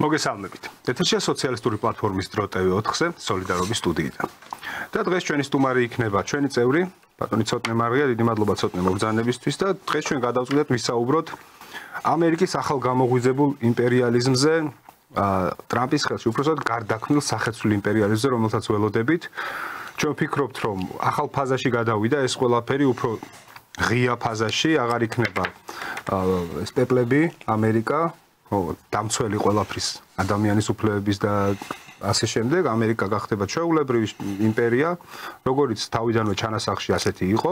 მოგესალმებით. ეთერშია სოციალისტური პლატფორმის დრო TV4-ზე სოლიდარობის სტუდიიდან. და დღეს ჩვენი სტუმარი იქნება ჩვენი წევრი, ბატონი ცოტნე მარღია, დიდი მადლობა ცოტნე მოგზაურობისთვის და დღეს ჩვენ გადავწყვიტეთ ვისაუბროთ ამერიკის ახალ გამოღვიძებულ იმპერიალიზმზე, ტრამპის ხელში, უბრალოდ გარდაქმნილ სახეცვლილ იმპერიალიზმზე, რომელსაც ველოდებით. ჩვენ ვფიქრობთ, რომ ახალ ფაზაში გადავიდა ეს ყველაფერი უფრო ღია ფაზაში, აღარ იქნება ეს პეპლები ამერიკა დამცველი ყველაფრის ადამიანის უფლებების და ასე შემდეგ ამერიკა გახდება ჩვეულებრივი იმპერია, როგორც თავიდანვე ჩანასახში ასეთი იყო.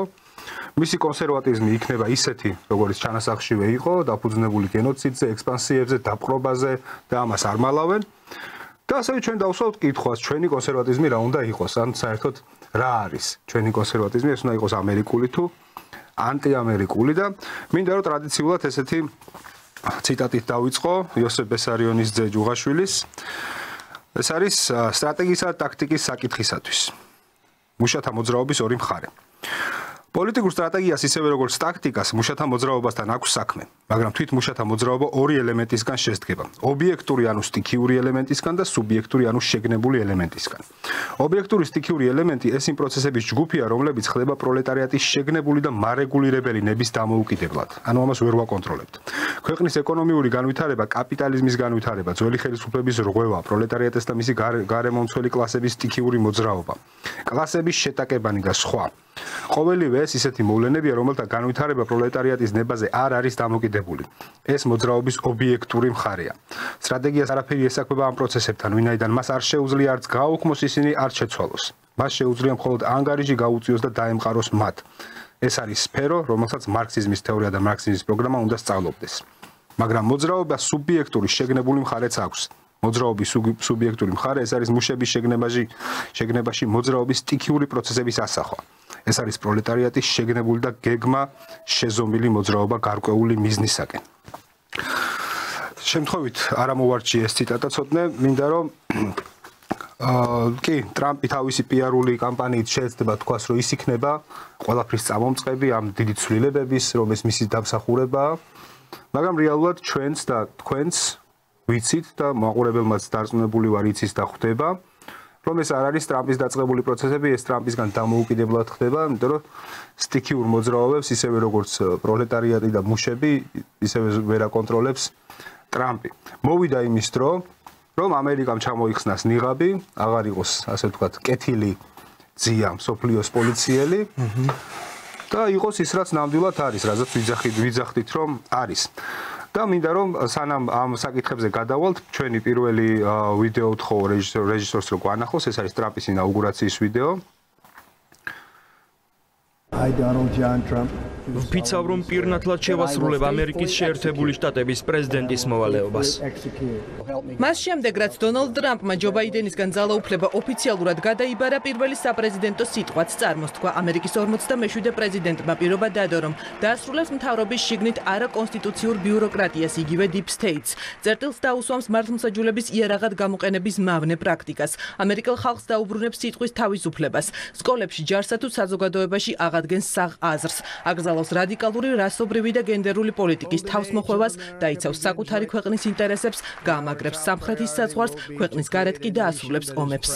მისი კონსერვატიზმი იქნება ისეთი, როგორც ჩანასახშივე იყო, დაფუძნებული გენოციდზე, ექსპანსიებზე, დაპყრობაზე და ამას არ მალავენ. და ასევე ჩვენ დავსვათ კითხვას, ჩვენი კონსერვატიზმი რა უნდა იყოს, ან საერთოდ რა არის ჩვენი კონსერვატიზმი, ეს უნდა იყოს ამერიკული თუ ანტიამერიკული და მინდა რომ ტრადიციულად ესეთი ციტატით დავიწყო იოსებ ბესარიონის ძე ჯუღაშვილის. ეს არის სტრატეგიისა და ტაქტიკის საკითხისათვის. მუშათა მოძრაობის ორი მხარე. პოლიტიკურ სტრატეგიას ისევე როგორც ტაქტიკას მუშათა მოძრაობასთან აქვს საქმე, მაგრამ თვით მუშათა მოძრაობა ორი ელემენტისგან შედგება: ობიექტური ანუ სტიქიური ელემენტისგან და სუბიექტური ანუ შეგნებული ელემენტისგან. ობიექტური სტიქიური ელემენტი ეს იმ პროცესების ჯგუფია, რომლებიც ხდება პროლეტარიატის შეგნებული და მარეგულირებელი ნების დამოუკიდებლად. ანუ ამას ვერ ვაკონტროლებთ. ქვეყნის ეკონომიური განვითარება, კაპიტალიზმის განვითარება, ძველი ხელისუფლების რღვევა, პროლეტარიატის და მისი გარემომცველი კლასების სტიქიური მოძრაობა, კლასების შეტაკებანი და სხვა. ყოველივე ეს ისეთი მოვლენებია, რომელთა განვითარება პროლეტარიატის ნებაზე არ არის დამოკიდებული. ეს მოძრაობის ობიექტური მხარეა. სტრატეგიას არაფერი ესაქმება ამ პროცესებთან, ვინაიდან მას არ შეუძლია არც გააუქმოს ისინი, არც შეცვალოს. მას შეუძლია მხოლოდ ანგარიში გაუწიოს და დაემყაროს მათ. ეს არის სფერო, რომელსაც მარქსიზმის თეორია და მარქსიზმის პროგრამა უნდა სწავლობდეს. მაგრამ მოძრაობა სუბიექტური შეგნებული მხარეც აქვს. მოძრაობის სუბიექტური მხარე ეს არის მუშების შეგნებაში მოძრაობის სტიქიური პროცესების ასახვა. ეს არის პროლეტარიატის შეგნებული და გეგმა შეზომილი მოძრაობა გარკვეული მიზნისაკენ. შემთხვევით არ ამოვარჩიე ეს ციტატა ცოტნე, მინდა რომ კი, ტრამპი თავისი პიარული კამპანიით შეეცდება თქვას, რომ ის იქნება ყველაფრის წამომწყები ამ დიდი ცვლილებების, რომ ეს მისი დამსახურებაა, მაგრამ რეალურად ჩვენც და თქვენც ვიცით და მაყურებელმაც დარწმუნებული ვარ იცის და ხვდება, რომ ეს არ არის ტრამპის დაწყებული პროცესები, ეს ტრამპისგან დამოუკიდებლად ხდება, იმიტომ რომ სტიქიურ მოძრაობებს ისევე როგორც პროლეტარიატი და მუშები, ისევე ვერ აკონტროლებს ტრამპი. მოვიდა იმის დრო, რომ ამერიკამ ჩამოიხსნას ნიღაბი, აღარ იყოს ასე ვთქვათ, კეთილი ძია მსოფლიოს პოლიციელი და იყოს ის რაც ნამდვილად არის, რაზეც ვიძახდით რომ არის. და მინდა რომ სანამ ამ საკითხებზე გადავალთ, ჩვენი პირველი ვიდეო ვთხოვ რეჟისორს რომ გვანახოს, ეს არის ტრამპის ინაუგურაციის ვიდეო. Hi Donald John Trump. ვფიცავ რომ პირნათლად შევასრულებ ამერიკის შეერთებული შტატების პრეზიდენტის მოვალეობას. მას შემდეგ რაც დონალდ ტრამპმა ჯო ბაიდენისგან ძალაუფლება ოფიციალურად გადაიბარა, პირველი საპრეზიდენტო სიტყვაც წარმოსთქვა. ამერიკის 47 პრეზიდენტმა პირობა დადო, რომ დაასრულებს მთავრობის შიგნით არაკონსტიტუციურ ბიუროკრატიას, იგივე deep states. წერტილს დაუსვამს მართლმსაჯულების იარაღად გამოყენების მავნე პრაქტიკას. ამერიკელ ხალხს დაუბრუნებს სიტყვის თავისუფლებას. სკოლებში ჯარსა თუ საზოგადოებაში აღადგენს საღ აზრს. აკრძალავს რადიკალური რასობრივი და გენდერული პოლიტიკის თავსმოხვევას, დაიცავს საკუთარი ქვეყნის ინტერესებს, გაამაგრებს სამხრეთის საზღვარს, ქვეყნის გარეთ კი დაასრულებს ომებს.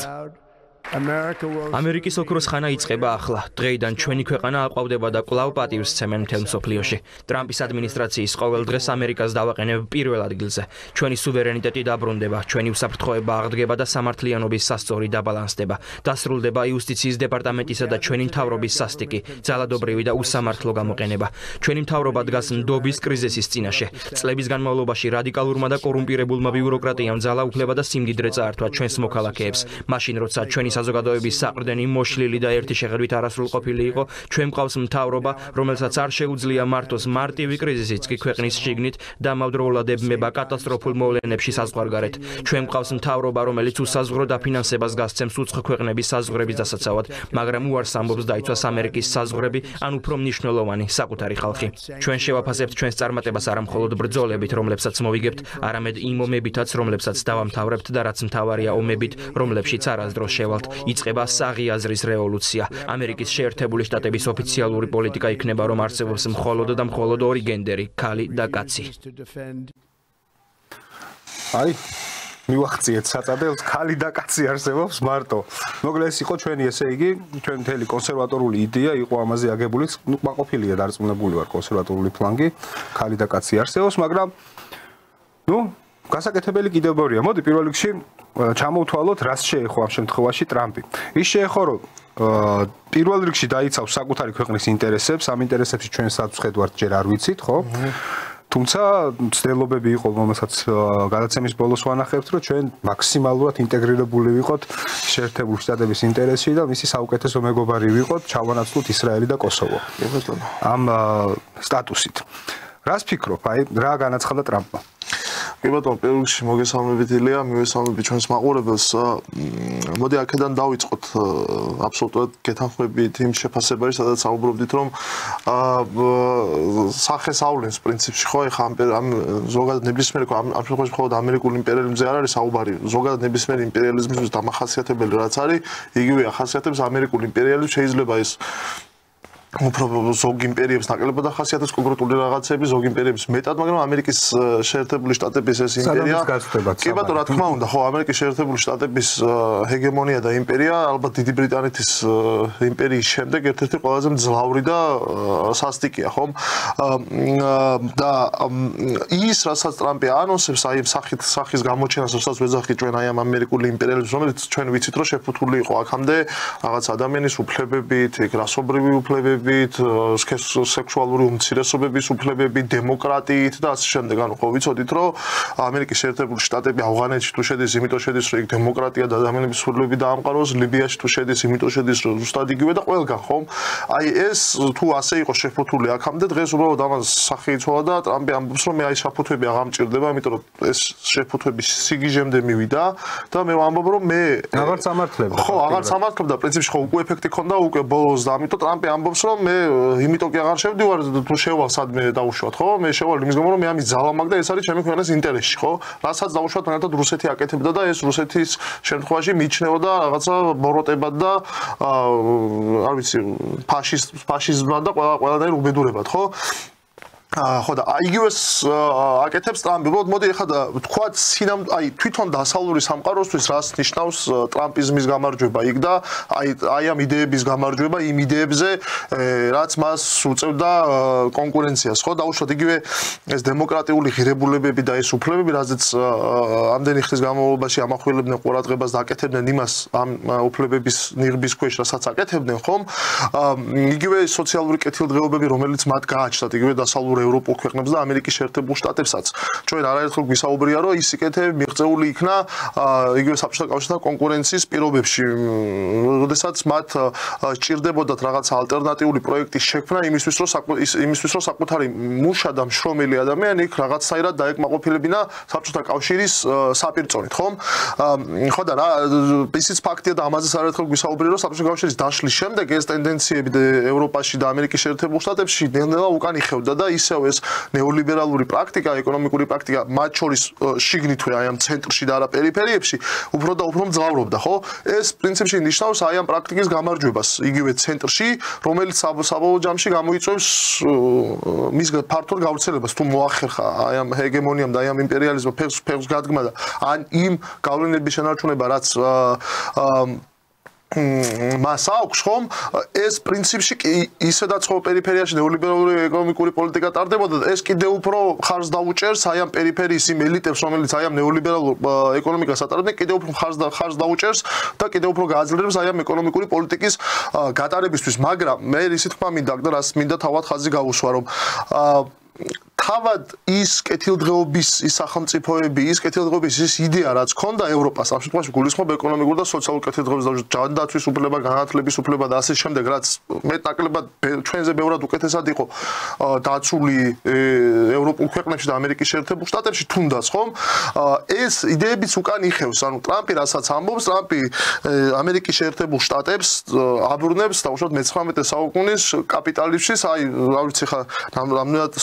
ამერიკის ოქროს ხანა იწყება ახლა. დღეიდან ჩვენი ქვეყანა აყვავდება და კვლავ პატივს სცემენ მთელ მსოფლიოში. ტრამპის ადმინისტრაციის ყოველ დღეს ამერიკას დავაყენებ პირველ ადგილზე. ჩვენი სუვერენიტეტი დაბრუნდება, ჩვენი უსაფრთხოება აღდგება და სამართლიანობის სასწორი დაბალანსდება. დასრულდება იუსტიციის დეპარტამენტისა და ჩვენი მთავრობის სასტიკი, ძალადობრივი და უსამართლო გამოყენება. ჩვენი მთავრობა დგას ნდობის კრიზისის წინაშე. წლების განმავლობაში რადიკალურმა და კორუმპირებულმა ბიუროკრატიამ ძალაუფლება და სიმდიდრე წაართვა ჩვენს მოქალაქეებს. მაშინ როცა ჩვენი საზოგადოების საყრდენი მოშლილი და ერთი შეხედვით არასრულყოფილი იყო, ჩვენ მყავს მთავრობა, რომელსაც არ შეუძლია მართოს მარტივი კრიზისიც კი ქვეყნის შიგნით და მავდროულად ებმება კატასტროფულ მოვლენებში საზღვარგარეთ. ჩვენ მყავს მთავრობა, რომელიც უსაზღვრო დაფინანსებას გასცემს უცხო ქვეყნების საზღვრების დასაცავად, მაგრამ უარს ამბობს დაიცვას ამერიკის საზღვრები, ან უფრო მნიშვნელოვანი საკუთარი ხალხი. ჩვენ შევაფასებთ ჩვენს წარმატებას არა მხოლოდ ბრძოლებით, რომლებსაც მოვიგებთ, არამედ იმ ომებითაც, რომლებსაც დავამთავრებთ და რაც მთავარია ომებით, რომლებშიც არასდროს შევალთ. იწყება საღი აზრის რევოლუცია. ამერიკის შეერთებული შტატების ოფიციალური პოლიტიკა იქნება, რომ არსებობს მხოლოდ და მხოლოდ ორი გენდერი, ქალი და კაცი. აი, მივახციეთ საწადეს ქალი და კაცი არსებობს მარტო. მოკლედ ეს იყო ჩვენი ესე იგი ჩვენ მთელი კონსერვატორული იდეა იყო ამაზე აგებული, მაყოფილია დარწმუნებული ვარ კონსერვატორული ფლანგი, ქალი და კაცი არსებობს, მაგრამ გასაკეთებელი კიდევ ბევრია. მოდი პირველ რიგში ჩამოვთვალოთ, რას შეეხო ამ შემთხვევაში ტრამპი. ის შეეხო, რომ პირველ რიგში დაიცავს საკუთარი ქვეყნის ინტერესებს, ამ ინტერესებში ჩვენ საწყეთ ვართ ჯერ არ ვიცით, ხო? თუმცა ცდილობები იყო, რომელსაც გადაცემის ბოლოს ვანახებთ, რომ ჩვენ მაქსიმალურად ინტეგრირებული ვიყოთ შეერთებული შტატების ინტერესში და მისი საუკეთესო მეგობარი ვიყოთ, ჩავანაცვლოთ ისრაელი და კოსოვო. ამ სტატუსით. რას ფიქრობ? აი, რა განაცხადა ტრამპმა? კი ბატონო, პირველ რიგში მოგესალმებით ილია, მივესალმებით ჩვენს მაყურებელს. მოდი აქედან დავიწყოთ აბსოლუტურად გეთანხმებით იმ შეფასებაში, სადაც საუბრობდით, რომ სახეს ავლენს პრინციპში, ხო, ეხა ამ ზოგადად ნებისმიერი, ამ შემთხვევაში მხოლოდ ამერიკული იმპერიალიზმზე არ არის საუბარი, ზოგადად ნებისმიერი იმპერიალიზმის დამახასიათებელი რაც არის, იგივე ახასიათებს ამერიკული იმპერიალიზმი, შეიძლება ეს უფრო ზოგ იმპერიებს ნაკლებად ახასიათებს კონკრეტული რაღაცები, ზოგ იმპერიებს მეტად, მაგრამ ამერიკის შეერთებული შტატების ეს იმპერია კი ბატონო, რა თქმა უნდა, ხო, ამერიკის შეერთებული შტატების ჰეგემონია და იმპერია, ალბათ დიდი ბრიტანეთის იმპერიის შემდეგ ერთ-ერთი ყველაზე მძლავრი და სასტიკია, ხომ? და ის, რასაც ტრამპი ანონსებს, აი ამ სახის გამოჩენას, რასაც ვეძახით ჩვენ აი ამ ამერიკული იმპერიალიზმს, რომელიც ჩვენ ვიცით, რომ შეფუთული იყო აქამდე რაღაც ადამიანის უფლებებით, რასობრივი უფლებებით, სექსუალური უმცირესობების უფლებებით, დემოკრატიით და ასე შემდეგ. ანუ ხო ვიცოდით, რომ ამერიკის შეერთებული შტატები ავღანეთში თუ შედის, იმიტომ შედის, რომ იქ დემოკრატია და ადამიანების უფლებები დაამყაროს, ლიბიაში თუ შედის, იმიტომ შედის, რომ ზუსტად იგივე და ყველგან, ხომ? აი ეს თუ ასე იყო შეფუთული აქამდე, დღეს უბრალოდ ამას სახე იცვალა და ტრამპი ამბობს, რომ მე აი საფუთვები აღარ მჭირდება, იმიტომ რომ ეს შეფუთვები სიგიჟემდე მივიდა და მე ვამბობ, რომ მე აღარ სამართლებდა. ხო, აღარ სამართლებდა, პრინციპში ხო უკვე ეფექტი ქონდა უკვე ბოლოს და ამიტომ ტრამპი ამბობს, რომ მე იმიტომ კი აღარ შევდივარ თუ შევალ სადმე დავუშვათ, ხო? მე შევალ იმის გამო, რომ მე ამის ძალა მაქვს და ეს არის ჩემი ქვეყნის ინტერესში, ხო? რასაც დავუშვათ, მაგალითად რუსეთი აკეთებდა და ეს რუსეთის შემთხვევაში მიჩნეოდა რაღაცა ბოროტებად და არ ვიცი, ფაშიზმად და ყველანაირ უბედურებად, ხო? ხო და იგივეს აკეთებს ტრამპი. მოდი ახლა თქვა აი თვითონ დასავლური სამყაროსთვის რას ნიშნავს ტრამპიზმის გამარჯვება იქ და აი ამ იდეების გამარჯვება იმ იდეებზე, რაც მას უწევდა კონკურენციას, ხო? დაუშვათ იგივე ეს დემოკრატიული ღირებულებები და ეს უფლებები, რაზეც ამდენი ხნის განმავლობაში ამახვილებდნენ ყურადღებას და აკეთებდნენ იმას ამ უფლებების ნიღბის ქვეშ, რასაც აკეთებდნენ, ხომ? იგივე სოციალური კეთილდღეობები, რომელიც მათ გააჩნდათ, იგივე დასავლურ ევროპულ ქვეყნებს და ამერიკის შეერთებულ შტატებსაც. ჩვენ არაერთხელ გვისაუბრია, რომ ის სიკეთე მიღწეული იქნა იგივე საბჭოთა კავშირთან კონკურენციის პირობებში, როდესაც მათ სჭირდებოდათ რაღაცა ალტერნატიული პროექტის შექმნა იმისთვის, რომ საკუთარი მუშა და მშრომელი ადამიანი იქ რაღაცაირად დაეკმაყოფილებინა საბჭოთა კავშირის საპირწონით, ხომ? ხო და რა ისიც ფაქტია და ამაზეც არაერთხელ გვისაუბრია, რომ საბჭოთა კავშირის დაშლის შემდეგ ეს ტენდენციები ევროპაში და ამერიკის შეერთებულ შტატებში ნელ-ნელა უკან იხევდა და ისევ ეს ნეოლიბერალური პრაქტიკა, ეკონომიკური პრაქტიკა, მათ შორის შიგნითვე აი ამ ცენტრში და არა პერიფერიებში, უფრო და უფრო მძლავრობდა, ხო? ეს პრინციპში ნიშნავს აი ამ პრაქტიკის გამარჯვებას, იგივე ცენტრში, რომელიც საბოლოო ჯამში გამოიწვევს მის ფართო გავრცელებას, თუ მოახერხა აი ამ ჰეგემონიამ და აი ამ იმპერიალიზმმა ფეხს გადგმა და ან იმ გავლენების შენარჩუნება, რაც მას აქვს, ხომ? ეს პრინციპში ისედაც ხო პერიფერიაში ნეოლიბერალური ეკონომიკური პოლიტიკა ტარდებოდა და ეს კიდევ უფრო ხარს დაუჭერს აი ამ პერიფერიის იმ ელიტებს, რომელიც აი ამ ნეოლიბერალურ ეკონომიკას ატარებდნენ, კიდევ უფრო ხარს დაუჭერს და კიდევ უფრო გააძლიერებს აი ამ ეკონომიკური პოლიტიკის გატარებისთვის, მაგრამ მე ისე თქვა მინდა და რას მინდა თავად ხაზი გავუსვა, რომ თავად ის კეთილდღეობის ის სახელმწიფოები, ის კეთილდღეობის ის იდეა, რაც ქონდა ევროპას, ამ შემთხვევაში გულისხმობ ეკონომიკურ და სოციალურ კეთილდღეობას და ჯანდაცვის უფლება, განათლების უფლება და ასე შემდეგ, რაც მეტნაკლებად ჩვენზე ბევრად უკეთესად იყო დაცული ევროპულ ქვეყნებში და ამერიკის შეერთებულ შტატებში, თუნდაც, ხომ? ეს იდეებიც უკან იხევს, ანუ ტრამპი რასაც ამბობს, ტრამპი ამერიკის შეერთებულ შტატებს აბრუნებს დაუშვათ მე-19 საუკუნის კაპიტალიზმში, აი, რა ვიცი ხა, რამდენად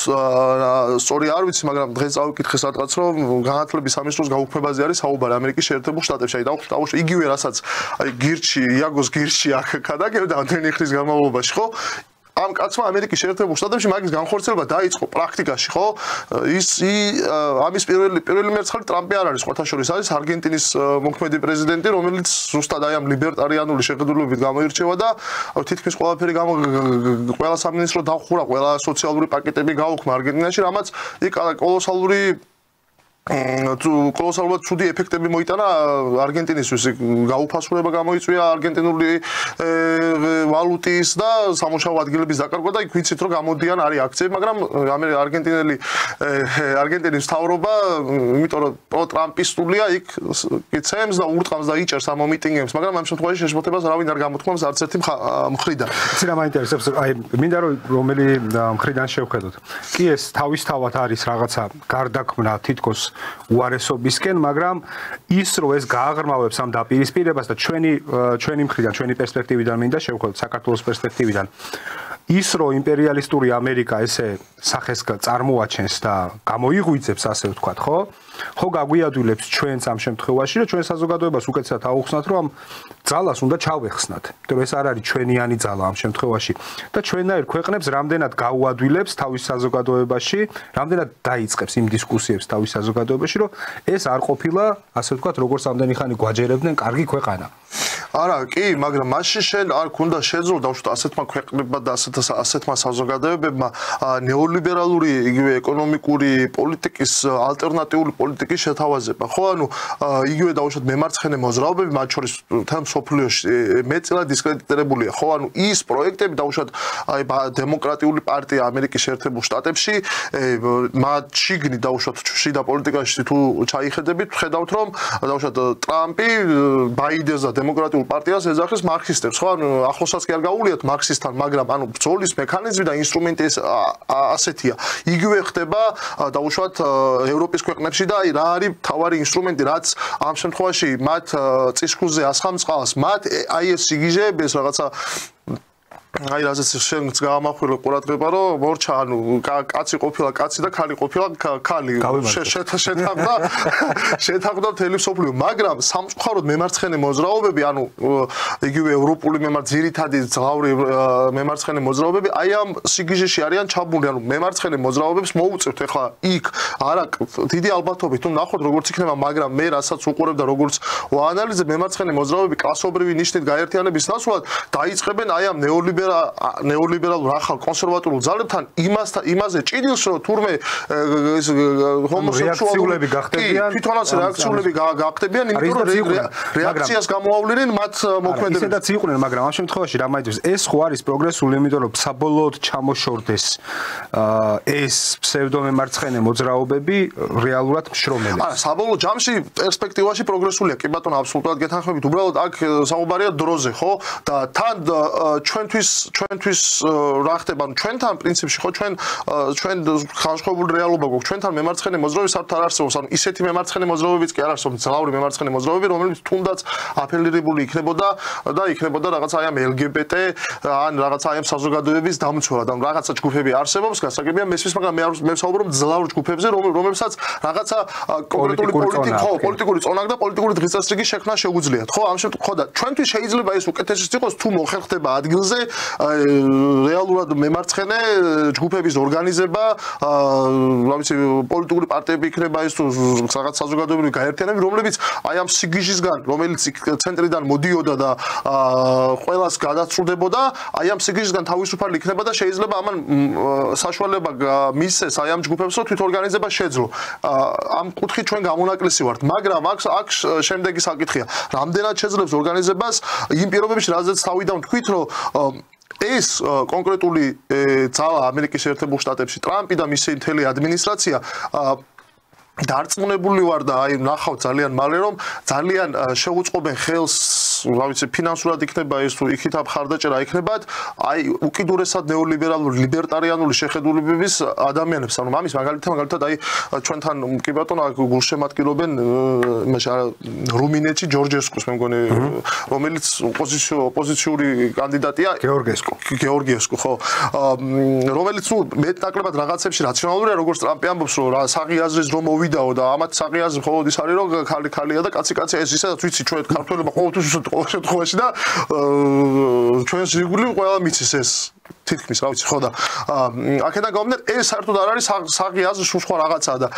სწორი არ ვიცი, მაგრამ დღეს წავიკითხე სადღაც, რომ განათლების სამინისტროს გაუქმებაზე არის საუბარი ამერიკის შეერთებულ შტატებში. აი დავუშვათ იგივე რასაც აი გირჩი, იაგოს გირჩი აქ გადაგებდა ამდენი ხნის განმავლობაში, ხო? ამ კაცმა ამერიკის შეერთებულ შტატებში მაგის განხორციელება დაიწყო პრაქტიკაში, ხო? ამის პირველი მერცხალი ტრამპი არ არის, ყოველთა შორის არის არგენტინის მოქმედი პრეზიდენტი, რომელიც ზუსტად აი ამ ლიბერტარიანული შეხედულებით გამოირჩევა და თითქმის ყველაფერი ყველა სამინისტრო დახურა, ყველა სოციალური პაკეტები გაუქმა არგენტინაში, რამაც იქ კოლოსალურად ცუდი ეფექტები მოიტანა არგენტინისთვის. გაუფასურება გამოიწვია არგენტინული ვალუტის და სამუშაო ადგილების დაკარგვა და იქ ვიცით რომ გამოდიან არის აქციები, მაგრამ არგენტინის მთავრობა, იმიტომ რომ პრო-ტრამპისტულია, იქ გიცემს და ურტყამს და იჭერს ამ მიტინგებს, მაგრამ ამ შემთხვევაში შეშფოთებას არავინ არ გამოთქვამს არც ერთი მხრიდან. იცი რა მაინტერესებს, აი მინდა რომ რომელი მხრიდან შევხედოთ. კი ეს თავისთავად არის რაღაცა გარდაქმნა თითქოს უარესობისკენ, მაგრამ ის რომ ეს გააღრმავებს ამ დაპირისპირებას და ჩვენი მხრიდან, ჩვენი პერსპექტივიდან მინდა შევხედოთ საქართველოს პერსპექტივიდან. ის რომ იმპერიალისტური ამერიკა ესე სახეს წარმოაჩენს და გამოიღვიძებს, ასე ვთქვათ, ხო გაგვიადვილებს ჩვენს ამ შემთხვევაში და ჩვენ საზოგადოებას უკეთესად აუხსნათ, რომ ამ ძალას უნდა ჩავეხსნათ. იმიტომ რომ ეს არ არის ჩვენიანი ძალა ამ შემთხვევაში და ჩვენაირ ქვეყნებს რამდენად გაუადვილებს თავის საზოგადოებაში, რამდენად დაიწყებს იმ დისკუსიებს თავის საზოგადოებაში, რომ ეს არ ყოფილა, ასე ვთქვათ, როგორც ამდენი ხანი გვაჯერებდნენ კარგი ქვეყანა. არა, კი, მაგრამ მასში შენ არ ქონდა შეძლო დავუშვათ ასეთმა ქვეყნებმა და ასეთმა საზოგადოებებმა ნეოლიბერალური იგივე ეკონომიკური პოლიტიკის ალტერნატიული პოლიტიკის შეთავაზება. ხო, ანუ იგივე დავუშვათ მემარცხენე მოძრაობები, მათ შორის თემ სოფლიოში მეტწილად დისკრედიტირებულია. ხო, ანუ ის პროექტები დავუშვათ აი დემოკრატიული პარტია ამერიკის შეერთებულ შტატებში, მათ შიგნით დავუშვათ შიდა პოლიტიკაში თუ ჩაიხედებით, ხედავთ რომ დავუშვათ ტრამპი ბაიდენს და დემოკრატიულ პარტიას ეძახის მარქსისტებს, ხო? ანუ ახლოსაც კი არ გაუვლიათ მარქსისტთან, მაგრამ ანუ ბრძოლის მექანიზმი და ინსტრუმენტი ასეთია. იგივე ხდება დავუშვათ ევროპის ქვეყნებში და აი რა არის მთავარი ინსტრუმენტი, რაც ამ შემთხვევაში მათ წისქვილზე ასხამს წყალს, მათ აი ეს სიგიჟეები ეს რაღაცა აი რაზეც შენც გაამახვილე ყურადღება რომ მორჩა ანუ კაცი ყოფილა კაცი და ქალი ყოფილა ქალი შეთანხმდა მთელი მსოფლიო, მაგრამ სამწუხაროდ მემარცხენე მოძრაობები ანუ იგივე ევროპული ძირითადი ძღავრი მემარცხენე მოძრაობები აი ამ სიგიჟეში არიან ჩაბმული, ანუ მემარცხენე მოძრაობებს მოუწევთ ახლა იქ არა დიდი ალბათობით თუ ნახოთ როგორც იქნება, მაგრამ მე რასაც უყურებ და როგორც ვაანალიზებ მემარცხენე მოძრაობები კლასობრივი ნიშნით გაერთიანების ნაცვლად დაიწყებენ აი ამ ნეოლიბერალურ ახალ კონსერვატულ ძალებთან იმაზე ჭიდილს რომ თურმე ეს ჰომოსექსუალები გახდებიან თვითონაც რეაქციულები გახდებიან, იმიტომ რომ რეაქციას გამოავლენენ მათ მოქმედებებს. ისედაც იყვნენ, მაგრამ ამ შემთხვევაში რა მაინტერესებს, ეს ხო არის პროგრესული, იმიტომ რომ საბოლოოდ ჩამოშორდეს ეს ფსევდომემარცხენე მოძრაობები რეალურად მშრომელებს. არა, საბოლოო ჯამში პერსპექტივაში პროგრესულია, კი ბატონო, აბსოლუტურად გეთანხმებით. უბრალოდ აქ საუბარია დროზე, ხო? და თან ჩვენთვის რა ხდება, ანუ ჩვენთან პრინციპში ხო ჩვენ განსხვავებული რეალობა გვაქვს, ჩვენთან მემარცხენე მოძრაობები საერთოდ არ არსებობს, ანუ ისეთი მემარცხენე მოძრაობებიც კი არ არსებობს, ძლავრი მემარცხენე მოძრაობები, რომლებიც თუნდაც აფილირებული იქნებოდა და იქნებოდა რაღაცა აი ამ LGBT ან რაღაცა აი ამ საზოგადოების დამცველად, ანუ რაღაცა ჯგუფები არსებობს, გასაგებია მესმის, მაგრამ მე ვსაუბრობ ძლავურ ჯგუფებზე, რომლებსაც რაღაცა კონკრეტული პოლიტიკური წონა და პოლიტიკური დღესასწრაფი შექმნა შეუძლიათ, ხო? ამ შემთხვევაში ხო და ჩვენთვის შეიძლება ეს უკეთესიც იყოს თუ მოხერხდება ადგილზე რეალურად მემარცხენე ჯგუფების ორგანიზება, რა ვიცი, პოლიტიკური პარტიები იქნება ეს თუ რაღაც საზოგადოებრივი გაერთიანებები, რომლებიც აი ამ სიგიჟისგან, რომელიც ცენტრიდან მოდიოდა და ყველას გადაწყვეტებოდა, აი ამ სიგიჟისგან თავისუფალი იქნება და შეიძლება ამან საშუალება მისცეს აი ამ ჯგუფებს, რომ თვითორგანიზება შეძლო. ამ კუთხით ჩვენ გამონაკლისი ვართ, მაგრამ აქ შემდეგი საკითხია, რამდენად შეძლებს ორგანიზებას იმ პირობებში, რაზეც თავიდან ვთქვით, რომ ეს კონკრეტული ძალა ამერიკის შეერთებულ შტატებში ტრამპი და მისი მთელი ადმინისტრაცია დარწმუნებული ვარ და აი ნახავ ძალიან მალე რომ ძალიან შეუწყობენ ხელს, რა ვიცი, ფინანსურად იქნება ეს თუ იქით მხარდაჭერა იქნებათ, აი უკიდურესად ნეოლიბერალური ლიბერტარიანული შეხედულებების ადამიანებს, ანუ მამის მაგალითად აი ჩვენთან კი ბატონო გულშემატკივრობენ რუმინეთში ჯორჯესკუს, მე მგონი, რომელიც ოპოზიციური კანდიდატია, გეორგიევსკუ, ხო, რომელიც მეტნაკლებად რაღაცებში რაციონალურია, როგორც ტრამპი ამბობს, რომ საღი აზრის რომ მოვიდაო და ამათ საღი აზრი მხოლოდ ის არის, რომ ქალია და კაცი ეს ისედაც ვიცი ჩვენ ქართველებმა ყოველთვის ყოველ შემთხვევაში და ჩვენს რეგული ყველა მიცის ეს თითქმის რა ვიცი ხო და აქედან გამომდინარე ეს საერთოდ არ არის საღი აზრის სხვა რაღაცაა და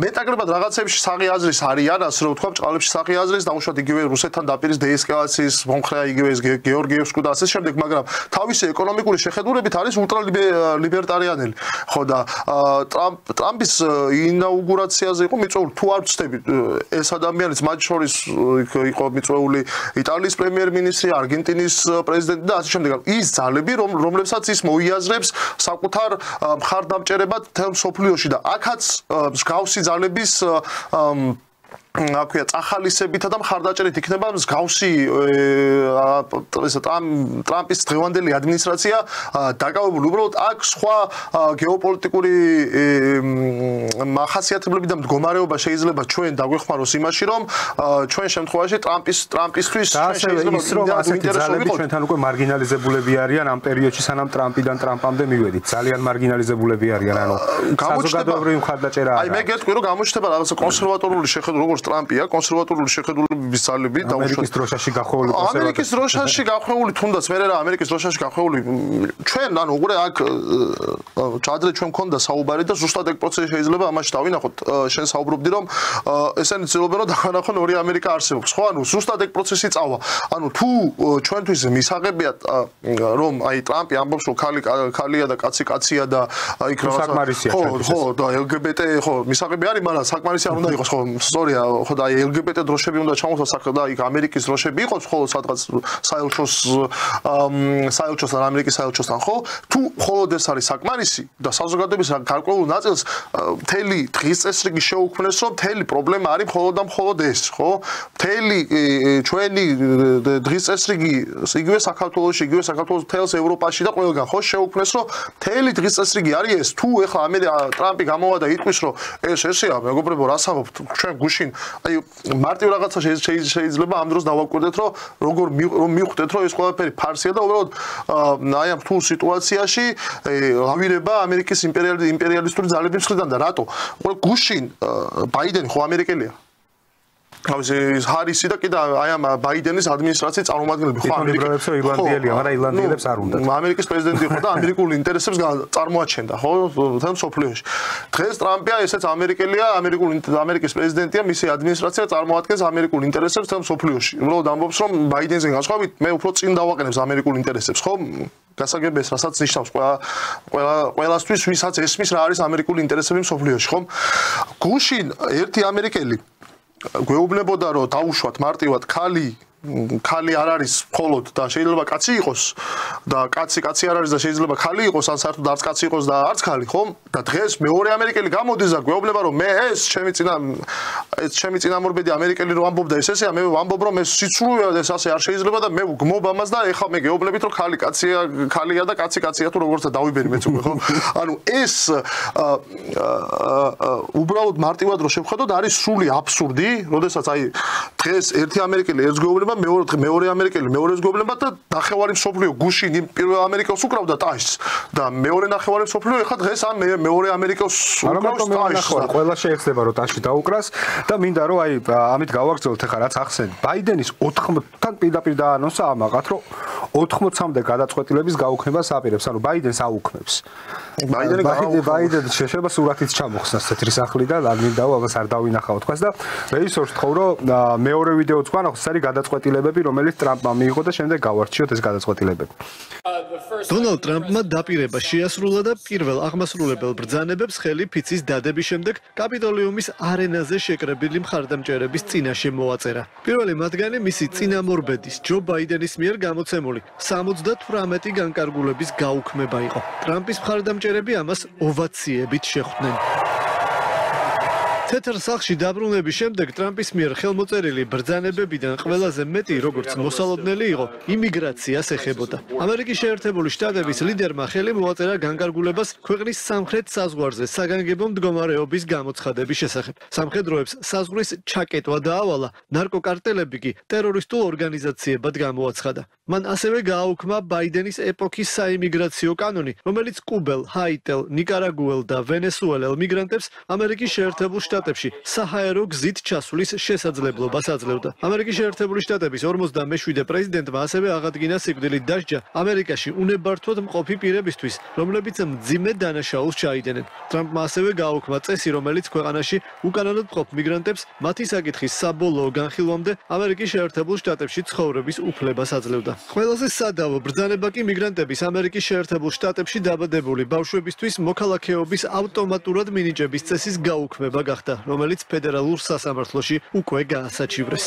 მეტაკლებად რაღაცებში საღი აზრის არიან ასე რომ ვთქვა ჭყალებში საღი აზრის დაუშვათ იგივე რუსეთთან დაპირის დეესკალაციის მომხრეა იგივე ეს გეორგიევსკი და ასე შემდეგ მაგრამ თავისი ეკონომიკური შეხედულებით არის ულტრალიბერტარიანელი ხო და ტრამპის ინაუგურაციაზე იყო მიწვეული თუ არ ვცდები ეს ადამიანიც მათ შორის იყო მიწვეული იტალიის პრემიერ-მინისტრი არგენტინის პრეზიდენტი და ასე შემდეგ ის ძალები რომლებსაც ის მოიაზრებს საკუთარ მხარდამჭერებად თელ სოფლიოში და აქაც მსგავსი ძალების აქვია წახალისებითა და მხარდაჭერით იქნება მსგავსი ტრამპის დღევანდელი ადმინისტრაცია დაკავებული უბრალოდ აქ სხვა გეოპოლიტიკური მახასიათებლები და მდგომარეობა შეიძლება ჩვენ დაგვეხმაროს იმაში რომ ჩვენ შემთხვევაში ტრამპისთვის ჩვენთან უკვე მარგინალიზებულები არიან ამ პერიოდში სანამ ტრამპიდან ტრამპამდე მივედით ძალიან მარგინალიზებულები არიან ანუ საზოგადოებრივი მხარდაჭერა აი მე გეტყვი რომ გამოჩნდება რაღაცა კონსერვატორული შეხედულება როგორც ტრამპია კონსერვატორული შეხედულების ძალები ამერიკის დროშაში გახვეული ამერიკის დროშაში გახვეული თუნდაც მე რა ამერიკის დროშაში გახვეული ჩვენ ანუ უყურე აქ ჩადრე ჩვენ მქონდა საუბარი და ზუსტად ეგ პროცესი შეიძლება ამაში დავინახოთ შენ საუბრობდი რომ ესენი ცდილობენ რომ დაანახონ ორი ამერიკა არსებობს ხო ანუ ზუსტად ეგ პროცესი წავა ანუ თუ ჩვენთვის მისაღებია რომ აი ტრამპი ამბობს რომ ქალია და კაცია და იქ საკმარისია ხო და LGBT ხო მისაღები არის მაგრამ საკმარისი არ უნდა იყოს ხო სწორია ხო და LGBT დროშები უნდა ჩამოთვალოს და იქ ამერიკის დროშები იყოს ხოლმე სადღაც საელჩოს ან ამერიკის საელჩოსთან ხო თუ მხოლოდ ეს არის საკმარისი და საზოგადოების გარკვეულ ნაწილს მთელი დღის წესრიგი შეუქმნეს რომ მთელი პრობლემა არის მხოლოდ და მხოლოდ ეს ხო მთელი ჩვენი დღის წესრიგი იგივე საქართველოში იგივე საქართველოს მთელს ევროპაში და ყველგან ხო შეუქმნეს რომ მთელი დღის წესრიგი არის ეს თუ ეხლა ტრამპი გამოვა და იტყვის რომ ესეა მეგობრებო რას ამბობთ ჩვენ გუშინ აი მარტივ რაღაცა შეიძლება ამ დროს დავაკვირდეთ რომ როგორ მივხვდეთ რომ ეს ყველაფერი ფარსია და უბრალოდ აი ამ რთულ სიტუაციაში ავირება ამერიკის იმპერიალისტური ძალების მხრიდან და რატო? უბრალოდ გუშინ ბაიდენი ხო ამერიკელია? თავის ჰარისი და კიდე აი ამ ბაიდენის ადმინისტრაციის წარმომადგენლები ხო ამერიკელებს ირლანდიელია, მაგრამ ირლანდიელებს არ უნდათ. ამერიკის პრეზიდენტი ხო და ამერიკულ ინტერესებს წარმოაჩენდა, ხო, თემ სოფლიოში. დღეს ტრამპია ესეც ამერიკელია, ამერიკის პრეზიდენტია, მისი ადმინისტრაცია წარმოადგენს ამერიკულ ინტერესებს თემ სოფლიოში. უბრალოდ ამბობს რომ ბაიდენზე განსხვავებით მე უფრო წინ დავაყენებს ამერიკულ ინტერესებს, ხო? გასაგებია, რასაც ნიშნავს ყველასთვის, ვისაც ესმის რა არის ამერიკული ინტერესები სოფლიოში, ხო? გუშინ ერთი ამერიკელი გვეუბნებოდა რომ დაუშვათ მარტივად ქალი არ არის მხოლოდ და შეიძლება კაცი იყოს და კაცი არ არის და შეიძლება ქალი იყოს ან საერთოდ არც კაცი იყოს და არც ქალი ხო და დღეს მეორე ამერიკელი გამოდის და გვეუბნება რომ მე ეს ჩემი წინამორბედი ამერიკელი რომ ამბობდა ესეა მე ვამბობ რომ ეს სიცრუეა ეს ასე არ შეიძლება და მე ვგმობ ამას და ეხლა მე გეუბნებით რომ ქალია და კაცია თუ როგორცა დავიბერი მეც უკვე ხო ანუ ეს უბრალოდ მარტივად რომ შევხედოთ არის სრული აბსურდი როდესაც აი დღეს ერთი ამერიკელი ერთს გვეუბნება მეორე ამერიკელი მეორეს გვეუბნება და ნახევარი მსოფლიო გუშინ იმ პირველ ამერიკელს უკრავდა ტაშს და მეორე ნახევარი მსოფლიო ეხლა დღეს ამ მეორე ამერიკელს უკრავს ტაშს ყველა შეეცდება რომ ტაში დაუკრას და მინდა რომ აი ამით გავაგრძელოთ ეხლა რაც ახსენე ბაიდენის 80-თან პირდაპირ დაანონსა ამაღათ რომ 80-მდე გადაწყვეტილების გაუქმებას აპირებს ანუ ბაიდენს აუქმებს ბაიდენ შეიძლება სურათიც ჩამოხსნას თეთრი სახლიდან არ მინდა ამას არ დავინახავ თქვას და რეჟისორს ვთხოვ რომ მეორე ვიდეოც გვანახოს ეს არის გადაწყვეტილებები რომელიც ტრამპმა მიიღო და შემდეგ გავარჩიოთ ეს გადაწყვეტილებები დონალდ ტრამპმა დაპირება შეასრულა და პირველ აღმასრულებელ ბრძანებებს ხელი ფიცის დადების შემდეგ კაპიტოლიუმის არენაზე შეკრებილი მხარდამჭერების წინაშე მოაწერა. პირველი მათგანი მისი წინამორბედის ჯო ბაიდენის მიერ გამოცემული 78 განკარგულების გაუქმება იყო. ტრამპის მხარდამჭერები ამას ოვაციებით შეხვდნენ. თეთრ სახლში დაბრუნების შემდეგ ტრამპის მიერ ხელმოწერილი ბრძანებებიდან ყველაზე მეტი როგორც მოსალოდნელი იყო იმიგრაციას ეხებოდა. ამერიკის შეერთებული შტატების ლიდერმა ხელი მოაწერა განკარგულებას ქვეყნის სამხრეთ საზღვარზე საგანგებო მდგომარეობის გამოცხადების შესახებ. სამხედროებს საზღვრის ჩაკეტვა დაავალა, ნარკოკარტელები კი ტერორისტულ ორგანიზაციებად გამოაცხადა. მან ასევე გააუქმა ბაიდენის ეპოქის საიმიგრაციო კანონი, რომელიც კუბელ, ჰაიტელ, ნიკარაგუელ და ვენესუელელ მიგრანტებს ამერიკის შეერთებულ შტატებში შტატებში საჰაერო გზით ჩასვლის შესაძლებლობას აძლევდა. ამერიკის შეერთებული შტატების 47 პრეზიდენტმა ასევე აღადგინა სიკვდილით დასჯა ამერიკაში უნებართვოდ მყოფი პირებისთვის, რომლებიც მძიმე დანაშაულს ჩაიდენენ. ტრამპმა ასევე გააუქმა წესი, რომელიც ქვეყანაში უკანონოდ მყოფ მიგრანტებს მათი საკითხის საბოლოო განხილვამდე ამერიკის შეერთებულ შტატებში ცხოვრების უფლებას აძლევდა. ყველაზე სადავო ბრძანება კი მიგრანტების ამერიკის შეერთებულ შტატებში დაბადებული ბავშვებისთვის მოქალაქეობის ავტომატურად მინიჭების წესის გაუქმება გახდა, რომელიც ფედერალურ სასამართლოში უკვე გაასაჩივრეს.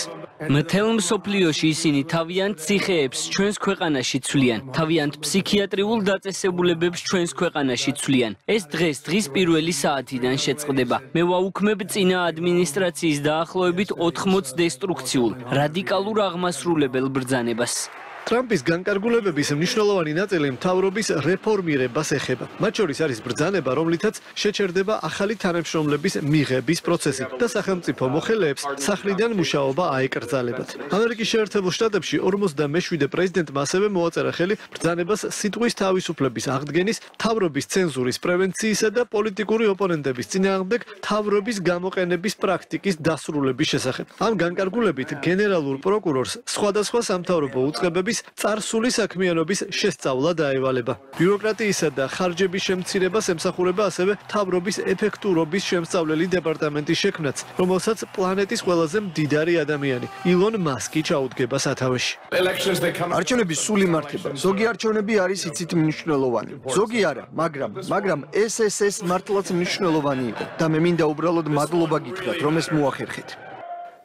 მთელ მსოფლიოში ისინი თავიანთ ციხეებს ჩვენს ქვეყანაში ცვლიან, თავიანთ ფსიქიატრიულ დაწესებულებებს ჩვენს ქვეყანაში ცვლიან. ეს დღის პირველი საათიდან შეწყდება. მე ვაუქმებ წინა ადმინისტრაციის დაახლოებით 80 დესტრუქციულ, რადიკალურ აღმასრულებელ ბრძანებას. ტრამპის განკარგულებების მნიშვნელოვანი ნაწილი მთავრობის რეფორმირებას ეხება. მათ შორის არის ბრძანება, რომლითაც შეჩერდება ახალი თანამშრომლების მიღების პროცესი და სახელმწიფო მოხელეებს სახლიდან მუშაობა აეკრძალებათ. ამერიკის შეერთებულ შტატებში 47 პრეზიდენტმა ასევე მოაწერა ხელი ბრძანებას სიტყვის თავისუფლების აღდგენის, მთავრობის ცენზურის პრევენციისა და პოლიტიკური ოპონენტების წინააღმდეგ მთავრობის გამოყენების პრაქტიკის დასრულების შესახებ. ამ განკარგულებით გენერალურ პროკურორს სხვადასხვა სამთავრობო უწყებების წარსული საქმიანობის შესწავლა დაევალება. ბიუროკრატიისა და ხარჯების შემცირებას ემსახურება ასევე მთავრობის ეფექტურობის შემსწავლელი დეპარტამენტის შექმნაც, რომელსაც პლანეტის ყველაზე მდიდარი ადამიანი ილონ მასკი ჩაუდგება სათავეში. არჩევნების სულ იმართება. ზოგი არჩევნები არის იცით მნიშვნელოვანი. ზოგი არა, მაგრამ ეს მართლაც მნიშვნელოვანი იყო და მე მინდა უბრალოდ მადლობა გითხრათ, რომ ეს მოახერხეთ.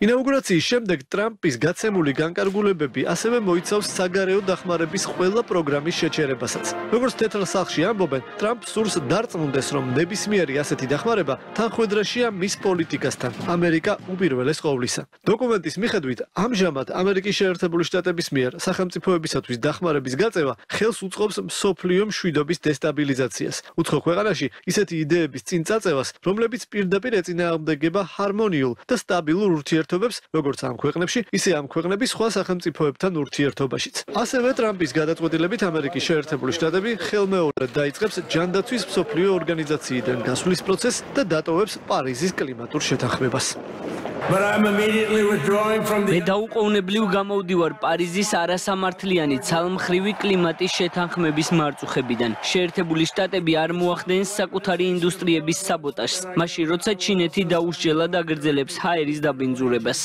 ინაუგურაციის შემდეგ ტრამპის გაცემული განკარგულებები ასევე მოიცავს საგარეო დახმარების ყველა პროგრამის შეჩერებასაც. როგორც თეთრ სახლში ამბობენ, ტრამპ სურს დარწმუნდეს, რომ ნებისმიერი ასეთი დახმარება თანხვედრაშია მის პოლიტიკასთან, ამერიკა უპირველეს ყოვლისა. დოკუმენტის მიხედვით, ამჟამად ამერიკის შეერთებული შტატების მიერ სახელმწიფოებისათვის დახმარების გაწევა ხელს უწყობს მსოფლიო მშვიდობის დესტაბილიზაციას. უცხო ქვეყანაში ისეთი იდეების წინ წაწევას, რომლებიც პირდაპირ ეწინააღმდეგება ჰარმონიულ და სტაბილურ ურთიერთობებს, როგორც ამ ქვეყნებში, ისე ამ ქვეყნების სხვა სახელმწიფოებთან ურთიერთობაშიც. ასევე ტრამპის გადაწყვეტილებით ამერიკის შეერთებული შტატები ხელმეორედ დაიწყებს ჯანდაცვის მსოფლიო ორგანიზაციიდან გასვლის პროცესს და დატოვებს პარიზის კლიმატურ შეთანხმებას. მე დაუყოვნებლივ გამოვდივარ პარიზის არასამართლიანი ცალმხრივი კლიმატის შეთანხმების მარწუხებიდან. შეერთებული შტატები არ მოახდენს საკუთარი ინდუსტრიების საბოტაჟს, მაშინ როცა ჩინეთი დაუსჯელად აგრძელებს ჰაერის დაბინძურებას.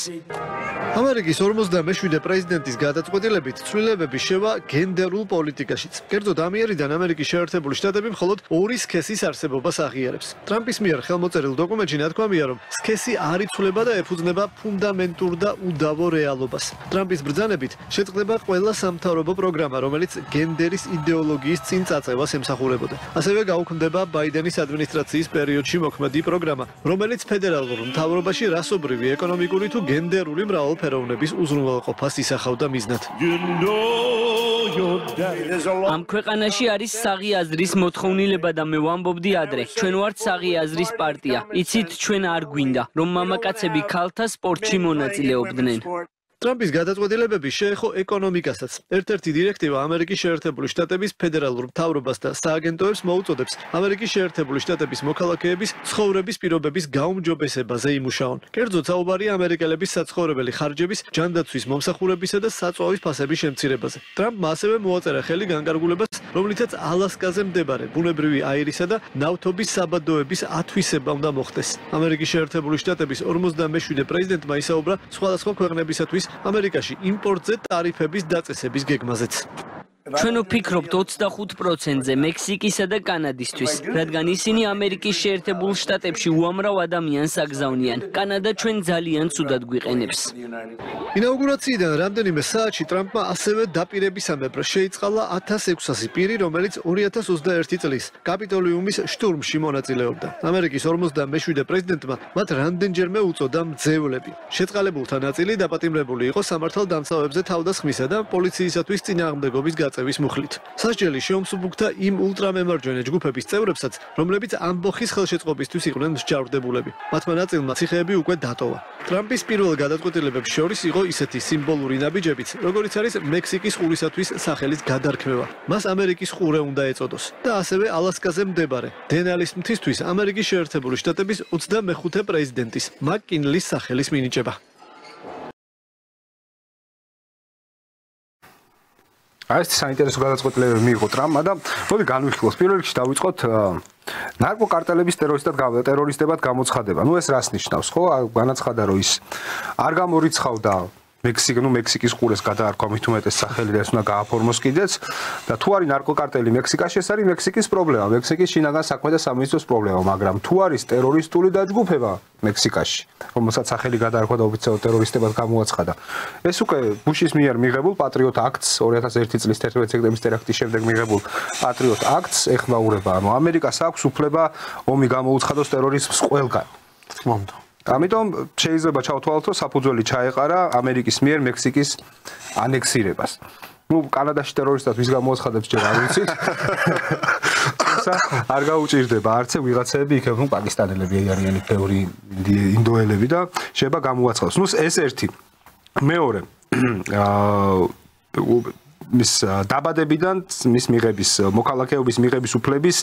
ამერიკის 47 პრეზიდენტის გადაწყვეტილებით ცვლილებები შევა გენდერულ პოლიტიკაშიც. კერძოდ ამიერიდან ამერიკის შეერთებული შტატები მხოლოდ ორი სქესის არსებობას აღიარებს. ტრამპის მიერ ხელმოწერილ დოკუმენტში ნათქვამია, რომ სქესი არ იცვლება და ეფუძნება ფუნდამენტურ და უდავო რეალობას. ტრამპის ბრძანებით შეწყდება ყველა სამთავრობო პროგრამა, რომელიც გენდერის იდეოლოგიის წინ წაწევას ემსახურებოდა. ასევე გაუქმდება ბაიდენის ადმინისტრაციის პერიოდში მოქმედი პროგრამა, რომელიც ფედერალურ მთავრობაში რასობრივი, ეკონომიკური თუ გენდერული მრავალფეროვნების უზრუნველყოფას ისახავდა მიზნად. ამ ქვეყანაში არის საღი აზრის მოთხოვნილება და მე ვამბობდი ადრე, ჩვენ ვართ საღი აზრის პარტია. იცით, ჩვენ არ გვინდა, რომ მამაკაცები ქალთა სპორტში მონაწილეობდნენ. ტრამპის გადაწყვეტილებები შეეხო ეკონომიკასაც. ერთ-ერთი დირექტივა ამერიკის შეერთებული შტატების ფედერალურ მთავრობას და სააგენტოებს მოუწოდებს ამერიკის შეერთებული შტატების მოქალაქეების ცხოვრების პირობების გაუმჯობესებაზე იმუშაონ. კერძოდ საუბარია ამერიკელების საცხოვრებელი ხარჯების, ჯანდაცვის მომსახურებისა და საწვავის ფასების შემცირებაზე. ტრამპმა ასევე მოაწერა ხელი განკარგულებას, რომლითაც ალასკაზე მდებარე ბუნებრივი აირისა და ნავთობის საბადოების ათვისება უნდა მოხდეს. ამერიკის შეერთებული შტატების 47 პრეზიდენტმა ისაუბრა სხვადასხვა ქვეყნებისათვის ამერიკაში იმპორტზე ტარიფების დაწესების გეგმაზეც. ჩვენ ვფიქრობთ 25%-ზე მექსიკისა და კანადისთვის, რადგან ისინი ამერიკის შეერთებულ შტატებში უამრავ ადამიანს აგზავნიან. კანადა ჩვენ ძალიან ცუდად გვიყენებს. ინაუგურაციიდან რამდენიმე საათში ტრამპმა ასევე დაპირებისამებრ შეიწყალა 1600 პირი, რომელიც 2021 წლის კაპიტოლიუმის შტურმში მონაწილეობდა. ამერიკის 47 პრეზიდენტმა მათ რამდენჯერმე უწოდა მძევლები. შეწყალებულთა ნაწილი დაპატიმრებული იყო სამართალდამცავებზე თავდასხმისა და პოლიციისათვის წინააღმდეგობის მიღწევის მუხლით. სასჯელი შეუმსუბუქდა იმ ულტრამემარჯვენე ჯგუფების წევრებსაც, რომლებიც ამბოხის ხელშეწყობისთვის იყვნენ მსჯავრდებულები. მათმა ნაწილმა ციხეები უკვე დატოვა. ტრამპის პირველ გადაწყვეტილებებს შორის იყო ისეთი სიმბოლური ნაბიჯებიც, როგორიც არის მექსიკის ყურისათვის სახელის გადარქმევა. მას ამერიკის ყურე უნდა ეწოდოს და ასევე ალასკაზე მდებარე დენალის მთისთვის ამერიკის შეერთებული შტატების 25-ე პრეზიდენტის მაკ-კინლის სახელის მინიჭება. ეს საინტერესო გადაწყვეტილებები მიიღო ტრამპმა და მოდი განვიხილოთ. პირველ რიგში დავიწყოთ ნარკოკარტელების ტერორისტებად გამოცხადება. ნუ ეს რას ნიშნავს, ხო? განაცხადა, რომ ის არ გამორიცხავდა მექსიკის ყურეს გადაარქვა მით უმეტეს სახელი და ეს უნდა გააფორმოს კიდეც და თუ არის ნარკოკარტელი მექსიკაში, ეს არის მექსიკის პრობლემა, მექსიკის შინაგან საქმე და სამინისტროს პრობლემა, მაგრამ თუ არის ტერორისტული დაჯგუფება მექსიკაში, რომელსაც სახელი გადაარქვა და ოფიციალურად ტერორისტებად გამოაცხადა, ეს უკვე ბუშის მიერ მიღებულ პატრიოტ აქტს 2001 წლის 11 სექტემბრის ტერაქტის შემდეგ მიღებულ პატრიოტ აქტს ეხმაურება. ანუ ამერიკას აქვს უფლება ომი გამოუცხადოს ტერორიზმს ყველგან. თქმა უნდა. ამიტომ შეიძლება ჩავთვალოთ, რომ საფუძველი ჩაეყარა ამერიკის მიერ მექსიკის ანექსირებას. ნუ კანადაში ტერორისტად ვის გამოაცხადებს ჯერ არ ვიცით. არ გაუჭირდება არც ვიღაცები იქ ნუ პაკისტანელები არიან ბევრი ინდოელები და შეიძლება გამოაცხადოს. ნუ ეს ერთი. მეორე მის დაბადებიდან მის მიღების მოქალაქეობის მიღების უფლების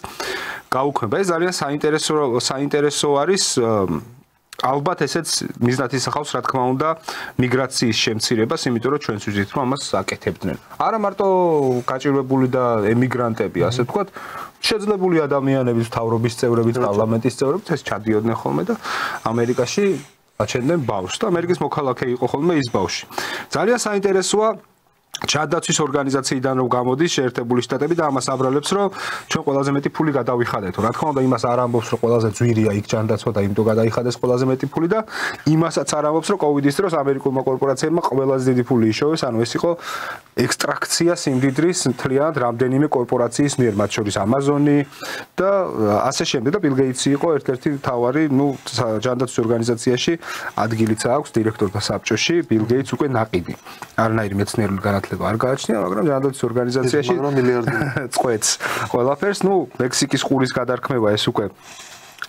გაუქმება. ეს ძალიან საინტერესო არის ალბათ ესეც მიზნად ისახავს რა თქმა უნდა მიგრაციის შემცირებას, იმიტომ რომ ჩვენს ვიზით რომ ამას აკეთებდნენ. არა მარტო გაჭირვებული და ემიგრანტები, ასე ვთქვათ, შეძლებული ადამიანების, მთავრობის წევრებით, პარლამენტის წევრებით ეს ჩადიოდნენ ხოლმე და ამერიკაში აჩენდნენ ბავშვს და ამერიკის მოქალაქე იყო ხოლმე ის ბავშვი. ძალიან საინტერესოა ჩადაცვის ორგანიზაციიდან რომ გამოდის შეერთებული შტატები და ამას აბრალებს რომ ჩვენ ყველაზე მეტი ფული გადავიხადეთ. რა თქმა უნდა იმას არ ამბობს რომ ყველაზე ძვირია იქ ჩანდაცვა და იმიტომ გადაიხადეს ყველაზე მეტი ფული და იმასაც არ ამბობს რომ კოვიდის დროს ამერიკულმა კორპორაციებმა ყველაზე დიდი ფული იშოვეს. ანუ ეს იყო ექსტრაქცია სიმდიდრის მთლიანად რამდენიმე კორპორაციის მიერ, მათ შორის Amazon-ი და ასე შემდეგ და Bill Gates იყო ერთ-ერთი მთავარი, ჩანდაცვის ორგანიზაციაში ადგილიც აქვს დირექტორთა საბჭოში, Bill Gates უკვე ნაყიდი. არანაირი მეცნიერული განათლება არ გააჩნია, მაგრამ ჩანდაცვის ორგანიზაციაში წყვეტს ყველაფერს. მექსიკის ყურის გადარქმევა ეს უკვე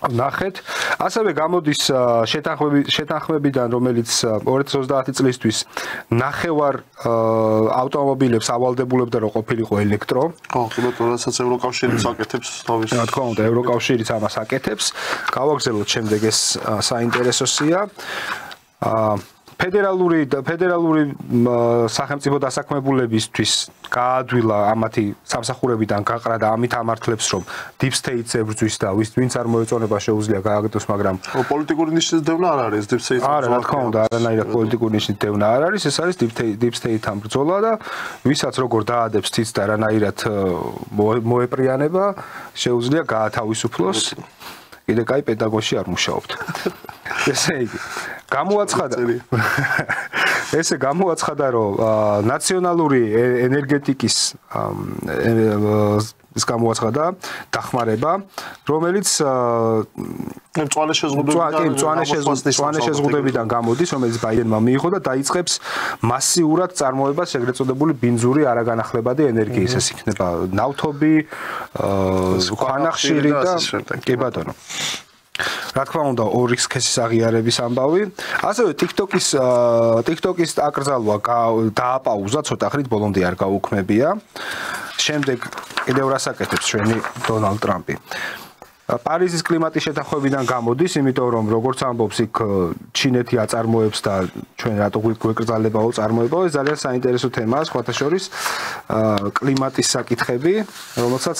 ნახეთ. ასევე გამოდის შეთანხმებიდან, რომელიც 2030 წლისთვის ნახევარ ავტომობილებს ავალდებულებდა რომ ყოფილიყო ელექტრო. ხო, როდესაც ევროკავშირიც აკეთებს თავის. რა თქმა უნდა, ევროკავშირიც ამას აკეთებს. გავაგზავნოთ შემდეგ ეს საინტერესოსია. ფედერალური სახელმწიფო დასაქმებულებისთვის გაადვილა ამათი სამსახურებიდან გაყრა და ამით ამართლებს რომ deep state-ს ებრძვის და ვინც არ მოეწონება შეუძლია გააგდოს, მაგრამ პოლიტიკური ნიშნის დევნა არ არის deep state-ს. არა, რა თქმა უნდა, არანაირად პოლიტიკური ნიშნის დევნა არ არის, ეს არის deep state-თან ბრძოლა და ვისაც როგორ დაადებს თიც და არანაირად მოეპრიანება, შეუძლია გაათავისუფლოს. კიდე კაი პენტაგონში არ მუშაობთ. ესე იგი გამოაცხადა რომ ნაციონალური ენერგეტიკის ის გამოაცხადა დახმარება, რომელიც მწვანე შეზღუდვებიდან გამოდის, რომელიც ბაიდენმა მიიღო და დაიწყებს მასიურად წარმოებას ეგრეთ წოდებული ბინძური არაგანახლებადი ენერგიის. ეს იქნება ნავთობი, ქვანახშირი და კი ბატონო. რა თქმა უნდა, ორი სქესის აღიარების ამბავი. ასევე TikTok-ის აკრძალვა დააპაუზა ცოტა ხნით, ბოლომდე არ გაუქმებია. შემდეგ კიდევ რას აკეთებს ჩვენი დონალდ ტრამპი. პარიზის კლიმატის შეთანხმებიდან გამოდის, იმიტომ რომ როგორც ამბობს იქ ჩინეთი აწარმოებს და ჩვენ რატო გვეკრძალებაო წარმოებაო, ეს ძალიან საინტერესო თემაა, სხვათა შორის კლიმატის საკითხები, რომელსაც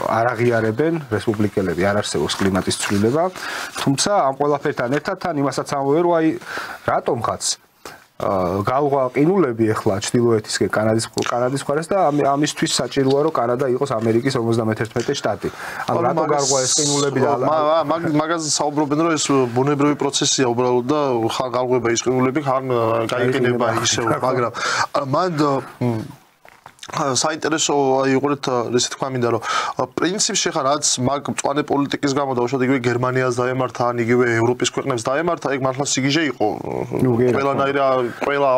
არ აღიარებენ რესპუბლიკელები, არ არსებობს კლიმატის ცვლილება, თუმცა ამ ყველაფერთან ერთად თან იმასაც ამბობენ, რომ აი რატომღაც galva ყინულები ახლა ჩრდილოეთისკენ კანადის მხარეს და ამისთვის საჭიროა რომ კანადა იყოს ამერიკის 51 შტატი. ანუ რატო galva ეს ყინულები და მაგაზე საუბრობენ რომ ეს ბუნებრივი პროცესია უბრალოდ და ხან galva ის ყინულები ხან გაიყინება ისევ, მაგრამ მან საინტერესო იყურეთ ესე თქვა მინდა რომ პრინციპში ხა რაც მაგ მწვანე პოლიტიკის გამო და უშუალოდ იგივე გერმანიას დაემართა ან იგივე ევროპის ქვეყნებს დაემართა ეგ მართლა სიგიჟე იყო ყველა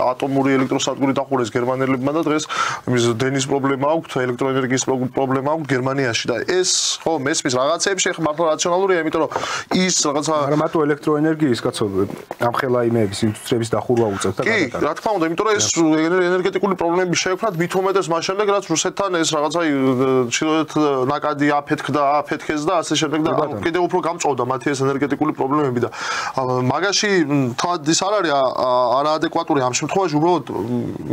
ატომური ელექტროსადგური დახურეს გერმანელებმა და დღეს იმის დენის პრობლემა აქვს ელექტროენერგიის პრობლემა აქვს გერმანიაში და ეს ხო მესმის რაღაცეებში ხა მართლა რაციონალურია იმიტომ რომ ის რაღაცა არა მარტო ელექტროენერგიის კაცო ამხელა იმების ინდუსტრიების დახურვა უწევთ და კი რა თქმა უნდა იმიტომ რომ ეს ენერგეტიკული პრობლემები შეექმნათ მით უმეტეს მას შემდეგ რაც რუსეთთან ეს რაღაცა ჩილოეთ ნაკადი აფეთქეს და ასე შემდეგ და კიდევ უფრო გამწოვდა მათი ეს ენერგეტიკული პრობლემები და მაგაში თავად ის არ არის არაადეკვატური ამ შემთხვევაში უბრალოდ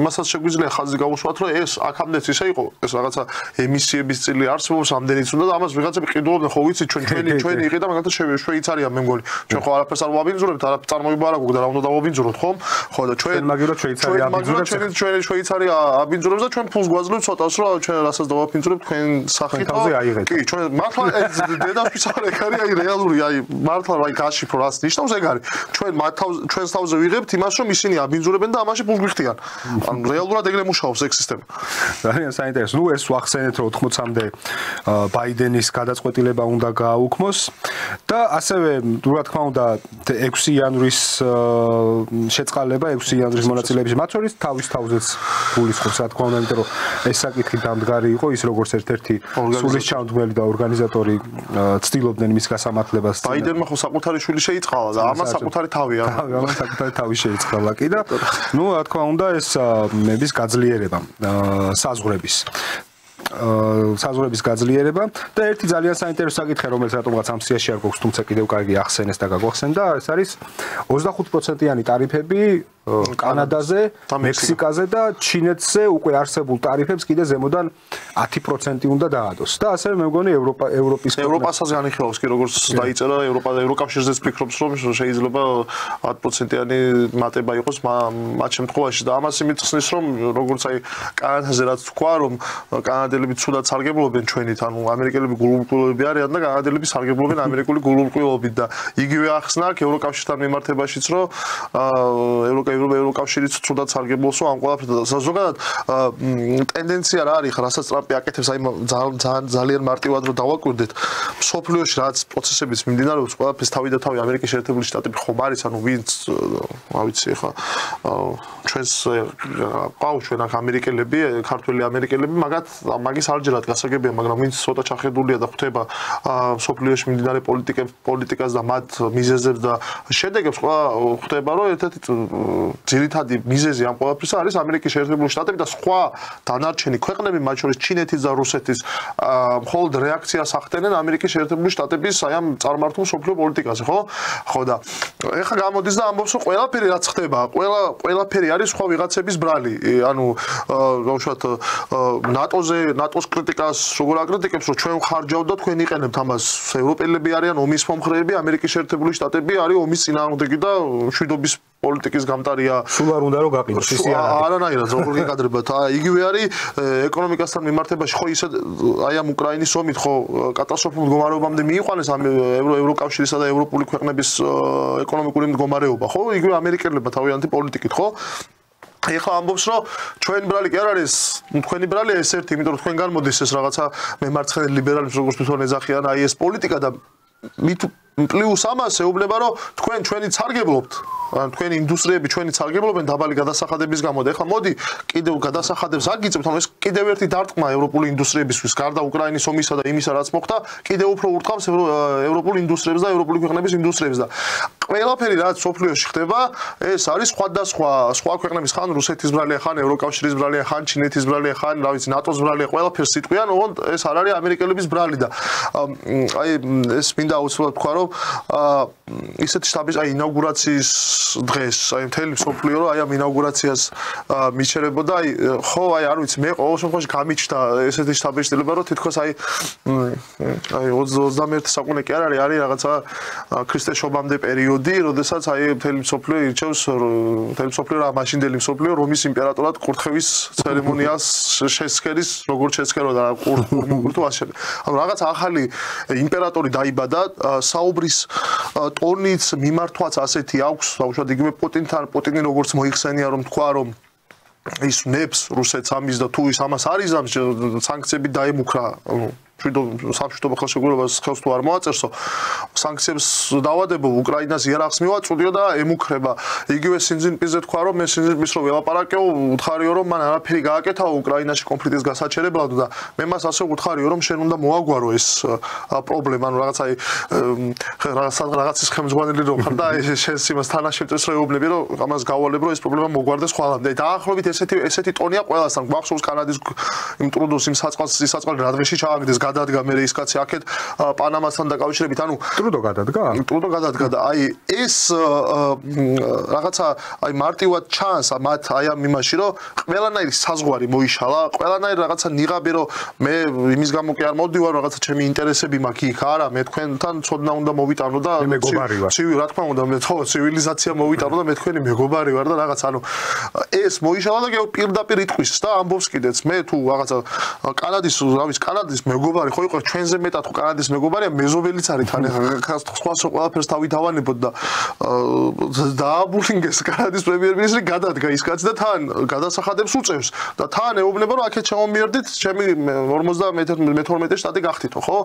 იმასაც შეგვიძლია ხაზი გაუშვათ რომ ეს აქამდეც ისე იყო ეს რაღაცა ემისიების წილი არსებობს ამდენიც უნდა და ამას ვიღაცები ყიდულობდნენ ხო ვიცი ჩვენი იყიდა მაგალითად შვეიცარია მე მგონი ჩვენ ხო არაფერს არ ვაბინძურებთ არა წარმოება გვაქვს და რა უნდა დავაბინძუროთ ხომ ხო და ჩვენ მაგივრად შვეიცარია აბინძურებს ჩვენ შვეიცარია აბინძურებს და ჩვენ ფულს გვაძლევთ ცოტას რომ ჩვენ რასაც დავაფინძურებთ თქვენ სახით კი ჩვენ მართლა ეს დედაშვის არ ეგარი აი რეალური აი მართლა აი გაშიფრო რას ნიშნავს ეგ არის ჩვენ ჩვენს თავზე ვიღებთ იმას რომ ისინი აბინძურებენ და ამაში ფულს გვიხდიან ან რეალურად ეგრე მუშაობს ეგ სისტემა ძალიან საინტერესო ნუ ეს ვახსენეთ რომ 80-მდე ბაიდენის გადაწყვეტილება უნდა გააუქმოს და ასევე რა თქმა უნდა 6 იანვრის შეწყალება 6 იანვრის მონაწილეების მათ შორის თავის თავზეც გულისხმობს რა თქმა უნდა იმიტომ რომ ეს საკითხი დამდგარი იყო ის როგორც ერთ-ერთი სულისჩამდგმელი და ორგანიზატორი ცდილობდნენ მის გასამართლებას ბაიდენმა ხო საკუთარი შვილი შეიწყალა და ამას საკუთარი თავი ამას საკუთარი თავი შეიწყალა კი და ნუ რა თქმა უნდა ეს მების გაძლიერება საზღვრების გაძლიერება და ერთი ძალიან საინტერესო საკითხი რომელიც რატომღაც ამ სიაში არ გვაქვს თუმცა კიდევ კარგი ახსენეს და გაგვახსენდა ეს არის 25%-იანი ტარიფები კანადაზე, მექსიკაზე და ჩინეთზე უკვე არსებულ ტარიფებს კიდე ზემოდან 10% უნდა დაადოს. და ასევე მე მგონი ევროპასაც განიხილავს კი როგორც დაიწერა ევროკავშირზეც ფიქრობს რომ შეიძლება 10%-იანი მატება იყოს მათ შემთხვევაში და ამას იმით ხსნის რომ როგორც აი კანადაზე რაც თქვა რომ კანადელები ცუდად სარგებლობენ ჩვენით ანუ ამერიკელები გულუბრყვილობები არიან და კანადელები სარგებლობენ ამერიკული გულუბრყვილობით და იგივე ახსნა აქ ევროკავშირთან მიმართებაშიც რომ ევროკავშირიც ცუდად სარგებლობს ამ ყველაფერთან. ზოგადად ტენდენცია რა არის, რასაც ტრამპი აკეთებს, აი ძალიან მარტივად რომ დავაკვირდეთ. სოფლიოში რაც პროცესებიც მიმდინარეობს, ყველაფერს თავი და თავი ამერიკის შეერთებული შტატები ხომ არის, ანუ ვინც რა ვიცი ხა ჩვენს ყავს ჩვენ აქ ამერიკელები, ქართველი ამერიკელები, მაგის არჯერად გასაგებია, მაგრამ ვინც ცოტა ჩახედულია და ხვდება სოფლიოში მიმდინარე პოლიტიკას და მათ მიზეზებს და შედეგებს, ყველა ხვდება რომ ერთ-ერთი ძირითადი მიზეზი ამ ყველაფრისა არის ამერიკის შეერთებული შტატები და სხვა დანარჩენი ქვეყნები, მათ შორის ჩინეთის და რუსეთის მხოლოდ რეაქციას ახდენენ ამერიკის შეერთებული შტატების აი ამ წარმართულ სოფლიო პოლიტიკაზე, ხო? ხო და ეხლა გამოდის და ამბობს რომ ყველაფერი რაც ხდება, ყველაფერი არის სხვა ვიღაცების ბრალი. ანუ ბავშვად ნატოს κρიტიკას როგორ აკრიტიკებს, რომ ჩვენ ხარჯავთ და თქვენ იყენებთ ამას. ევროპელები არიან ომის მომხრეები, ამერიკის შეერთებული შტატები არის ომის წინააღმდეგი და მშვიდობის პოლიტიკის გამტარია. სულ არ უნდა რომ გაყიდოს ისი არანაირად როგორ გეკადრებათ. იგივე არის ეკონომიკასთან მიმართებაში, ხო ისე აი ამ უკრაინის ომით ხო კატასტროფულ მდგომარეობამდე მიიყვანეს ამ ევროკავშირისა და ევროპული ქვეყნების ეკონომიკური მდგომარეობა, ხო? იგივე ამერიკელებმა თავიანთი პოლიტიკით, ხო? ეხლა ამბობს რომ ჩვენი ბრალი კი არ არის, თქვენი ბრალია ეს ერთი, იმიტომ რომ თქვენ განმოდის ეს რაღაცა მემარცხენე ლიბერალებს როგორც თვითონ ეძახიან აი ეს პოლიტიკა და მით პლუს ამას ეუბნება რომ თქვენ ჩვენით სარგებლობთ თქვენი ინდუსტრიები ჩვენით სარგებლობენ დაბალი გადასახადების გამო და ეხლა მოდი კიდევ გადასახადებს აგიწევთ ანუ ეს კიდევ ერთი დარტყმა ევროპული ინდუსტრიებისთვის გარდა უკრაინის ომისა და იმისა რაც მოხდა კიდევ უფრო ურტყამს ევროპული ინდუსტრიებს და ევროპული ქვეყნების ინდუსტრიებს და ყველაფერი რაც სოფლიოში ხდება ეს არის სხვა ქვეყნების ხან რუსეთის ბრალია ხან ევროკავშირის ბრალია ხან ჩინეთის ბრალია ხან რა ვიცი ნატოს ბრალია ყველაფერს სიტყვიან ოღონდ ეს არ არის ამერიკელების ბრალი და აი ეს მინდა აუცილებლად თქვა რომ ისეთი შტაბის აი ინაუგურაციის დღეს აი მთელი სოფლიო რომ აი ამ ინაუგურაციას მიჩერებოდა აი ხო აი არ ვიცი მე ყოველ შემთხვევაში გამიჩნდა ესეთი შტაბის შეიძლება რომ თითქოს აი 21 საუკუნე კი არ არის არის რაღაცა ქრისტეს შობამდე პერიოდი როდესაც აი მთელი სოფლიო ირჩევს მთელი სოფლიო რა მაშინდელი სოფლიო რომის იმპერატორად კურთხევის ცერემონიას შესქერის როგორც შესქეროდა კურთუ ასე ანუ რაღაც ახალი იმპერატორი დაიბადა საუბრის ტონიც მიმართვაც ასეთი აქვს ბავშვად იგივე პუტინი როგორც მოიხსენია რომ თქვა რომ ის ნებს რუსეთს ამის და თუ ის ამას არის ამ სანქციები დაემუქრა სამშვიდობო ხელშეკრულებას ხელს თუ არ მოაწერსო სანქციებს დავადებო უკრაინას იარაღს მივაწვდიო და ემუქრება იგივე სინძინპიზე თქვა რომ მე სინძინპის რო ველაპარაკეო უთხარიო რომ მან არაფერი გააკეთაო უკრაინაში კონფლიქტის გასაჩერებლად და მე მას ასე უთხარიო რომ შენ უნდა მოაგვარო ეს პრობლემა ანუ რაღაცის ხელმძღვანელი რო ხარ და შენ იმას თანაშემწეს რო ეუბნები რომ ამას გავალებ რომ ეს პრობლემა მოგვარდეს ხვალამდე დაახლოებით ესეთი ტონია ყველასთან გვახსოვს კანადის იმ ტრუდოს იმ საწყალი რა დღეში ჩააგდეს გადადგა მე ის კაცი აქეთ პანამასთან დაკავშირებით ანუ ტრუდო გადადგა და აი ეს რაღაცა აი მარტივად ჩანს მათ აი ამ იმაში რომ ყველანაირი საზღვარი მოიშალა ყველანაირი რაღაცა ნიღაბი რომ მე იმის გამო კი არ მოვდივარ რაღაცა ჩემი ინტერესები მაქვს იქ არა მე თქვენთან ცოდნა უნდა მოვიტანო და რა თქმა უნდა მე თო ცივილიზაცია მოვიტანო და მე თქვენი მეგობარი ვარ და რაღაც ანუ ეს მოიშალა და პირდაპირ იტყვის და ამბობს კიდეც მე თუ რაღაცა კანადის კანადის მეგობარი ხო იყო ჩვენზე მეტად ხო კანადის მეგობარია მეზობელიც არის თან სხვა ყველაფერს თავი თავანებოდ და დააბულინგეს კანადის პრემიერ-მინისტრი გადადგა ის კაცი და თან გადასახადებს უწევს და თან ეუბნება რომ აქეთ ჩამომიერთდით ჩემი 52 შტატი გახდითო ხო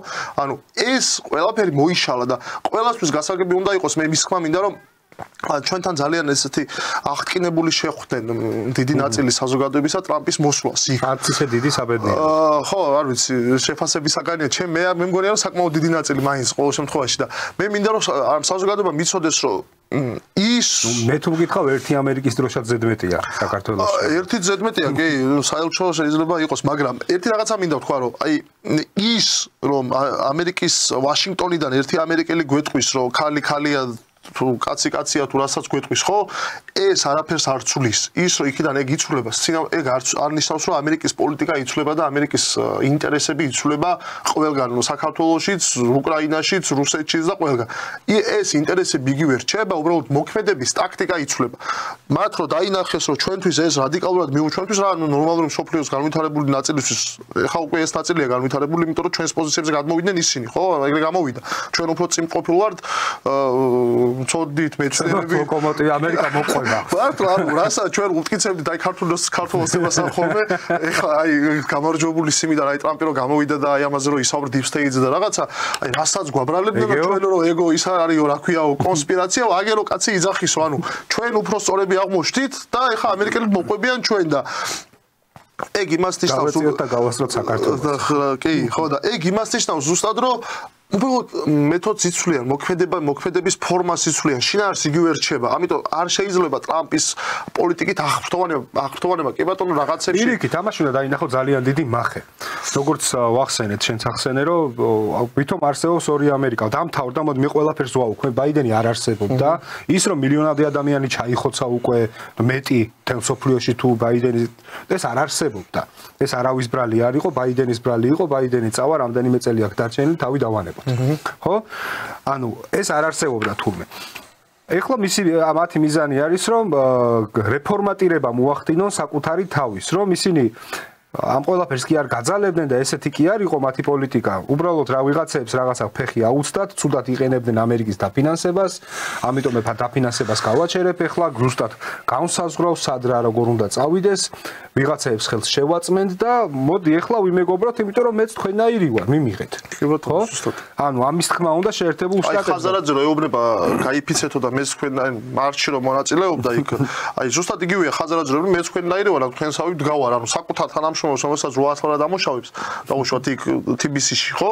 ანუ ეს ყველაფერი მოიშალა და ყველასთვის გასაგები უნდა იყოს მე მის ხმა მინდა რომ ჩვენთან ძალიან ესეთი აღტკინებული შეხვდნენ დიდი ნაწილი საზოგადოებისა ტრამპის მოსვლას იქ არც ისე დიდი საბედნიერო ხო არ ვიცი შეფასებისაგანია მე მგონია რომ საკმაოდ დიდი ნაწილი მაინც ყოველ შემთხვევაში და მე მინდა რომ საზოგადოება მიცოდეს რომ ის მე თუ მგითხავ ერთი ამერიკის დროშად ზედმეტია საქართველოში ერთი ზედმეტია კი საელჩო შეიძლება იყოს მაგრამ ერთი რაღაცა მინდა ვთქვა რომ აი ის რომ ამერიკის ვაშინგტონიდან ერთი ამერიკელი გვეტყვის რომ ხალია თუ კაცია თუ რასაც გვეტყვის ხო ეს არაფერს არ ცulis ის რომ იქიდან ეგ იცვლება ეგ არ ნიშნავს რომ ამერიკის პოლიტიკა იცვლება და ამერიკის ინტერესები იცვლება ყველგან საქართველოშიც უკრაინაშიც რუსეთშიც და ყველგან ეს ინტერესები იგივე რჩება უბრალოდ მოქმედების ტაქტიკა იცვლება მათ რომ დაინახეს რომ ჩვენთვის ეს რადიკალურად ჩვენთვის რა ნორმალური მსოფლიოს განვითარებული ნაწილისთვის ეხა უკვე ეს ნაწილია განვითარებული იმიტომ რომ ჩვენს პოზიციებზე გადმოვიდნენ ისინი ხო ეგრე გამოვიდა ჩვენ უფრო წინ ყოფილ ვართ წოდით მეცნიერები ლოკომოტივი ამერიკა მოყვება მართლა რასაც ჩვენ ვუტკიცებდით აი ქართულოს ემასთან ხოლმე ეხლა აი გამარჯვებული სიმიდან აი ტრამპი რომ გამოვიდა და აი ამაზე რომ ისაუბრ deep state-ზე და რაღაცა აი რასაც გვაბრალებდნენ და ჩვენ რომ ეგო ის არისო რა ქვიაო კონსპირაციაო აგერო კაცი იძახისო ანუ ჩვენ უფრო სწორები აღმოჩნდით და ეხლა ამერიკელები მოყვებიან ჩვენ და ეგ იმას ნიშნავს და გავასწროთ საქართველოს კი ხო და ეგ იმას ნიშნავს ზუსტად რომ უბრალოდ მეთოდს იცვლიან მოქმედების ფორმას იცვლიან შინაარს იგივე რჩება ამიტომ არ შეიძლება ტრამპის პოლიტიკით აღფრთოვანება კი ბატონო რაღაცებში პირიქით ამაში უნდა დაინახო ძალიან დიდი მახე როგორც ვახსენეთ შენც ახსენე რომ ვითომ არსებობს ორი ამერიკა დამთავრდა მოდი მე ყველაფერს ვაუქმე ბაიდენი არ არსებობდა ის რომ მილიონადი ადამიანი ჩაიხოცა უკვე მეტი თემსოფლიოში თუ ბაიდენი ეს არ არსებობდა ეს არავის ბრალი არ იყო ბაიდენის ბრალი იყო ბაიდენი წავა რამდენიმე წელი აქ დარჩენილი თავი დავანებო ხო? ანუ ეს არ არსებობდა თურმე. ეხლა მათი მიზანი არის რომ რეფორმატირება მოახდინონ საკუთარი თავის, რომ ისინი ამ ყველაფერს კი არ გაძალებდნენ და ესეთი კი არ იყო მათი პოლიტიკა. უბრალოდ რა ვიღაცებს რაღაცა ფეხი აუცდათ, ცუდად იყენებდნენ ამერიკის დაფინანსებას, ამიტომ მე დაფინანსებას გავაჩერებ ეხლა, ზუსტად განსაზღვრავს სად რა როგორ უნდა წავიდეს, ვიღაცებს ხელს შევაწმენთ და მოდი ეხლა ვიმეგობროთ, იმიტომ რომ მეც თქვენაირი ვარ, მიმიღეთ. ხო, ზუსტად. ანუ ამის თქმა უნდა შეერთებულ შტატებში. აი ხაზარაძე რო ეუბნება, გაიფიცეთო და მეც თქვენაირი მარშში რომ მონაწილეობდა იქ. აი ზუსტად იგივეა ხაზარაძე რომ მეც თქვენაირი ვარ, თქვენსავით დგავარ, ანუ საკუთარ თანამშრომელს რომელსაც 800 ლარა დამუშავებს, დაუშვათ იქ TBC-ში, ხო?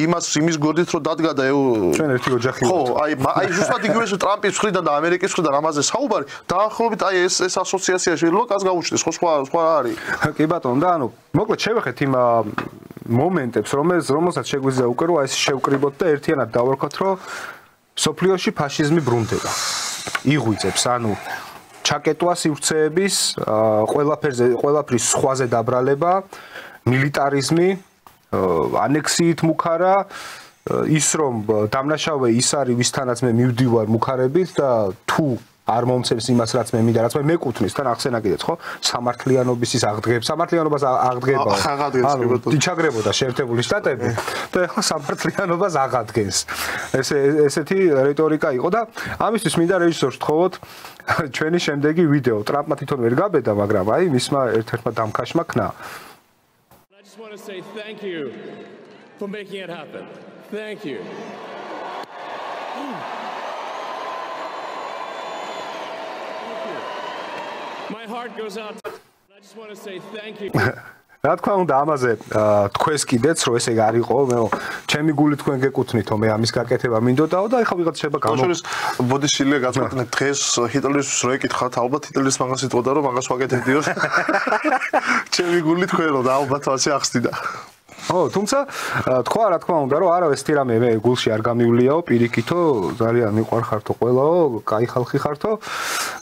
იმის გოდით რომ დადგა და ჩვენ ერთი ოჯახი ხო, აი ზუსტად იგივე ტრამპის მხრიდან და ამერიკის მხრიდან ამაზე საუბარი, დაახლოებით აი ეს ასოციაცია შეიძლება კაც გაუჩნდეს, ხო სხვა რა არის? კი ბატონო, და ანუ მოკლედ შევეხეთ იმ მომენტებს, რომელსაც შეგვიძლია უკვე რომ ეს შევკრიბოთ და ერთიანად დავარქვათ, რომ სოფლიოში ფაშიზმი ბრუნდება. იღვიწებს, ანუ ჩაკეტვა სივრცეების, ყველაფრის სხვაზე დაბრალება, მილიტარიზმი, ანექსიით მუქარა, ის რომ დამნაშავე ის არის, ვისთანაც მე მივდივარ მუქარებით და თუ არ მომწევს იმას რაც მე მინდა რაც მე მეკუთვნის თან ახსენა კიდეც ხო სამართლიანობის ის აღდგება სამართლიანობას აღდგება ანუ დიჩაგრებოდა შეერთებული შტატები და ეხლა სამართლიანობას აღადგენს ესეთი რეტორიკა იყო და ამისთვის მინდა რეჟისორს ვთხოვოთ ჩვენი შემდეგი ვიდეო ტრამპმა თვითონ ვერ გაბედა მაგრამ აი მისმა ერთ-ერთმა დამქაშმა ქნა I just want to say thank you for making it happen. Thank you. My heart goes out. I just want to say thank you. რა თქმა უნდა ამაზე თქვენს კიდეც რომ ესე არ იყო მე ჩემი გული თქვენ გეკუთვნითო მე ამის გაკეთება მინდოდაო და ეხლა ვიღაც შეიძლება გამო ბოდიშილია გაწყვეტნე დღეს ჰიტლერის რო ეკითხათ ალბათ ჰიტლერის მაგას იტყოდა რომ მაგას ვაკეთებდიო ჩემი გული თქვენ რო და ალბათ ასე ახსნიდა თუმცა თქვა რა თქმა უნდა რომ არავის თირამე მე გულში არ გამივლიაო პირიქითო ძალიან მიყვარხართო ყველაო კაი ხალხი ხართო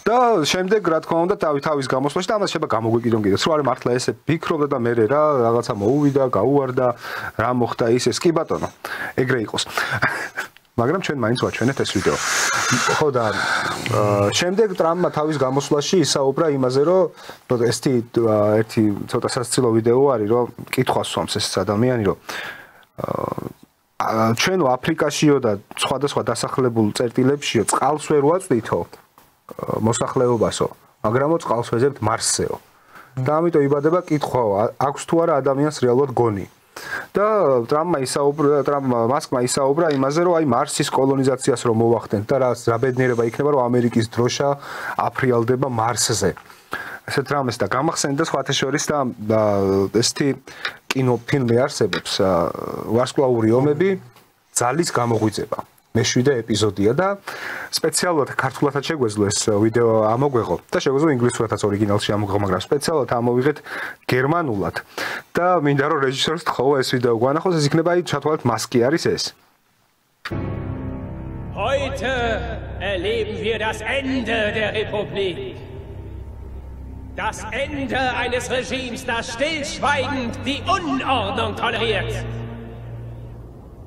და შემდეგ რა თქმა უნდა თავის გამოსვლაში და ამას შეიძლება გამოგვიკიდონ კიდეც რომ არა მართლა ესე ფიქრობდა და მე რა რაღაცა მოუვიდა გაუვარდა რა მოხდა ის კი ბატონო ეგრე იყოს მაგრამ ჩვენ მაინც ვაჩვენეთ ეს ვიდეო ხო და შემდეგ ტრამპმა თავის გამოსვლაში ისაუბრა იმაზე რომ ერთი ცოტა სასაცილო ვიდეო არის რომ კითხვას სვამს ეს ადამიანი რომ ჩვენ აფრიკაშიო და სხვადასხვა დასახლებულ წერტილებშიო წყალს ვერ ვაწვდითო მოსახლეობასო მაგრამ წყალს ვეძებთ მარსზეო და ამიტომ იბადება კითხვაო აქვს თუ არა ადამიანს რეალურად გონი და მასკმა ისაუბრა იმაზე რომ აი მარსის კოლონიზაციას რომ მოვახდენთ და რა ბედნიერება იქნება რომ ამერიკის დროშა აფრიალდება მარსზე ესეთ რამეს და გამახსენდა სხვათა შორის და ესეთი კინოფილმი არსებობს ვარსკვლავური ომები ძალის გამოღვიძება მე-7 ეპიზოდია და სპეციალურად ქართულადაც შეგვეძლო ეს ვიდეო ამოგვეღო და შეგვეძლო ინგლისურადაც ორიგინალში ამოგვეღო მაგრამ სპეციალურად ამოვიღეთ გერმანულად და მინდა რომ რეჟისორს თხოვო ეს ვიდეო გვანახოს ეს იქნება აი ჩათვალეთ მასკი არის ეს Heute erleben wir das Ende der Republik. Das Ende eines Regimes, das stillschweigend die Unordnung toleriert.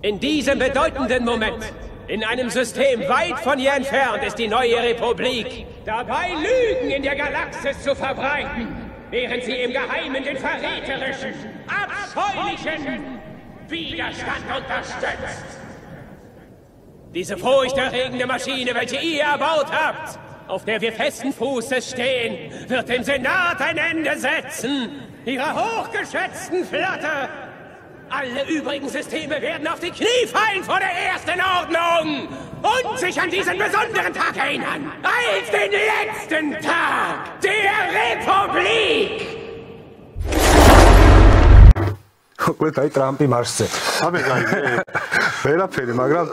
In diesem bedeutenden Moment, in einem System weit von hier entfernt, ist die neue Republik dabei, Lügen in der Galaxis zu verbreiten, während sie im Geheimen den verräterischen, abscheulichen Widerstand unterstützt. Diese furchterregende Maschine, welche ihr erbaut habt, auf der wir festen Fußes stehen, wird im Senat ein Ende setzen, ihrer hochgeschätzten Flotte. Alle übrigen Systeme werden auf die Knie fallen vor der ersten Ordnung und sich an diesen besonderen Tag erinnern, als den letzten Tag der Republik. Კვეთა ტრამპი მარსზე. აბე გაიგე. ვერაფერი, მაგრამ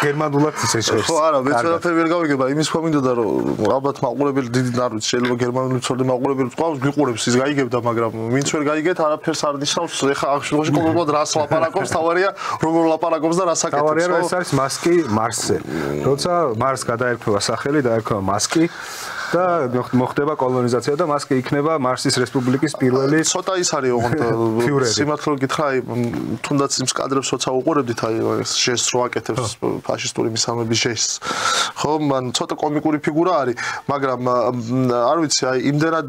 გერმანულად ის ეშოს. ხო, არა, მეც ვერაფერი ვერ გავიგება, იმის თქვა მინდოდა რომ ალბათ მაყურებელი დიდი არ ვიცი, შეიძლება გერმანული ცოდე მაყურებელი ყავს, გიყურებს ის გაიგებდა, მაგრამ ვინც ვერ გაიგეთ, არაფერს არ ნიშნავს, ეხა ამ შემთხვევაში კონკრეტულად რას ლაპარაკობს, თავარია როგორ ლაპარაკობს და რას აკეთებს. თავარია რომ ეს არის მასკი მარსზე. როცა მარს გადაერქვა სახელი, დაერქვა მასკი და მოხდება კოლონიზაცია და მასკი იქნება მარსის რესპუბლიკის პირველი ცოტა ის არის ოღონდ სიმართლე გითხრა აი თუნდაც იმ კადრებს როცა უყურებდით აი ჟესტს რო აკეთებს ფაშისტური მისამების ჟესტს ხო მან ცოტა კომიკური ფიგურა არის მაგრამ არ ვიცი აი იმდენად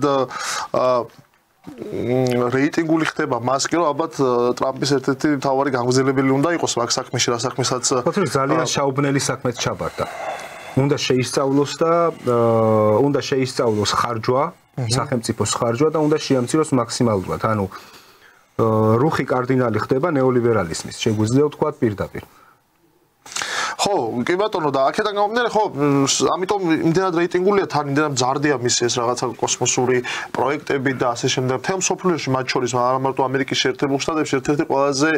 რეიტინგული ხდება მასკი რომ ალბათ ტრამპის ერთ-ერთი მთავარი გამგზელებელი უნდა იყოს მაგ საქმეში რა საქმესაც ძალიან შაუბნელი საქმეც ჩაბარდა უნდა შეისწავლოს ხარჯვა, სახელმწიფოს ხარჯვა და უნდა შეამციროს მაქსიმალურად. ანუ რუხი კარდინალი ხდება ნეოლიბერალიზმის. შეგვიძლია ვთქვა პირდაპირ. ხო, კი ბატონო და აქედან გამომდინარე, ხო, ამიტომ იმდენად რეიტინგულია, თან იმდენად მზარდია მისი ეს რაღაცა კოსმოსური პროექტები და ასე შემდეგ. თემ სოფლიოში მათ შორის არა მარტო ამერიკის შეერთებულ შტატებში ერთ-ერთი ყველაზე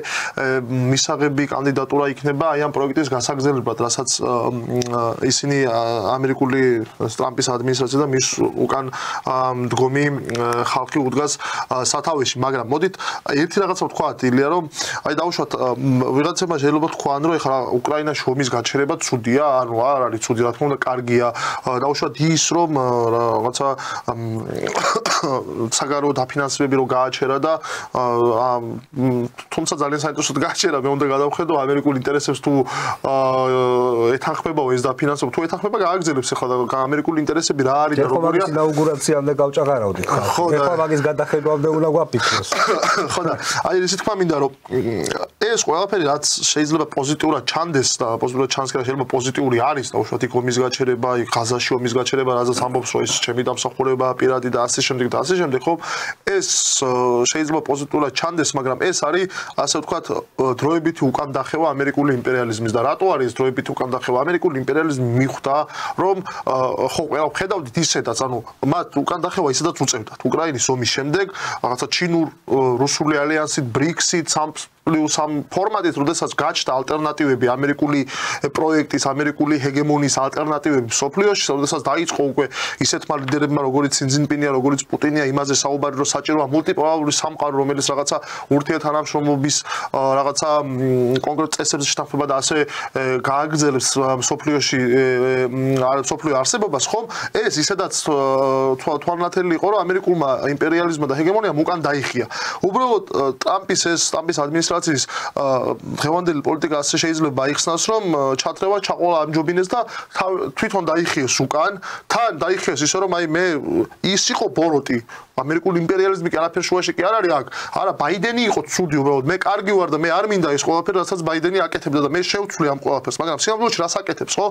მისაღები კანდიდატურა იქნება აი ამ პროექტის გასაგრძელებლად, რასაც ისინი ამერიკული ტრამპის ადმინისტრაცია და მის უკან მდგომი ხალხი უდგას სათავეში, მაგრამ მოდით ერთი რაღაცა ვთქვათ, ილია, რომ აი დავუშვათ ვიღაცებმა შეიძლება თქვან, რომ ეხლა უკრაინაში ომის გაჩერება ცუდია, ანუ არ არის ცუდი, რა თქმა უნდა, კარგია. დავუშვათ ის, რომ რაღაცა საგარეო დაფინანსებები რო გააჩერა და თუმცა ძალიან საინტერესოდ გააჩერა, მე უნდა გადავხედო ამერიკულ ინტერესებს თუ ეთანხმებაო ეს დაფინანსება, თუ ეთანხმება გააგრძელებს ახლა და ამერიკული ინტერესები რა არის და როგორია. ხო, ინაუგურაციამდე გავჭაღარავდით ხა. ეხლა მაგის გადახედვამდე უნდა გვაფიქროს. ხო და აი ისე თქვა მინდა რომ ეს ყველაფერი რაც შეიძლება პოზიტიურად ჩანდეს და პოზიტიურად ჩანს კი შეიძლება პოზიტიური არის და უშუალოდ იქ ომის გაჩერება, იქ ღაზაში ომის გაჩერება, რაზეც ამბობს რომ ეს ჩემი დამსახურება პირადი და ასე შემდეგ და ასე შემდეგ, ხო? ეს შეიძლება პოზიტიურად ჩანდეს, მაგრამ ეს არის ასე ვთქვათ დროებითი უკან დახევა ამერიკული იმპერიალიზმის და რატო არის დროებითი უკან დახევა? ამერიკული იმპერიალიზმი მიხვდა, რომ ხო ყველა ხედავდით ისედაც, ანუ მათ უკან დახევა ისედაც უწევდათ. უკრაინის ომის შემდეგ რაღაცა ჩინურ-რუსული ალიანსით, BRICS-ით, 3+3 ფორმატით, როდესაც გაჩნდა ალტერნატივები ამერიკული პროექტის, ამერიკული ჰეგემონიის ალტერნატივები სოფლიოში, როდესაც დაიწყო უკვე ისეთმა ლიდერებმა, როგორც სინ ძინპინია, როგორც პუტინია, იმაზე საუბარი, რომ საჭიროა მულტიპოლარული სამყარო, რომელიც რაღაცა ურთიერთთანამშრომლობის რაღაცა კონკრეტ წესებზე შეთანხმება და ასე გააგრძელებს სოფლიოში სოფლიო არსებობას, ხომ? ეს ისედაც თვალნათელი იყო, რომ ამერიკულმა იმპერიალიზმმა და ჰეგემონიამ უკან დაიხია. უბრალოდ ტრამპის ადმინისტრაციის დღევანდელი პოლიტიკა ასე შეიძლება აიხსნას, რომ ჩათრევა ჩაყოლა ამჯობინეს და თვითონ დაიხიეს უკან, თან დაიხიეს ისე რომ აი მე ის იყო ბოროტი ამერიკული იმპერიალიზმი კი არაფერ შუაში კი არ არის აქ. არა, ბაიდენი იყო ცუდი უბრალოდ. მე კარგი ვარ და მე არ მინდა ეს ყველაფერი, რასაც ბაიდენი აკეთებდა და მე შევცვლი ამ ყველაფერს, მაგრამ სინამდვილეში რას აკეთებს, ხო?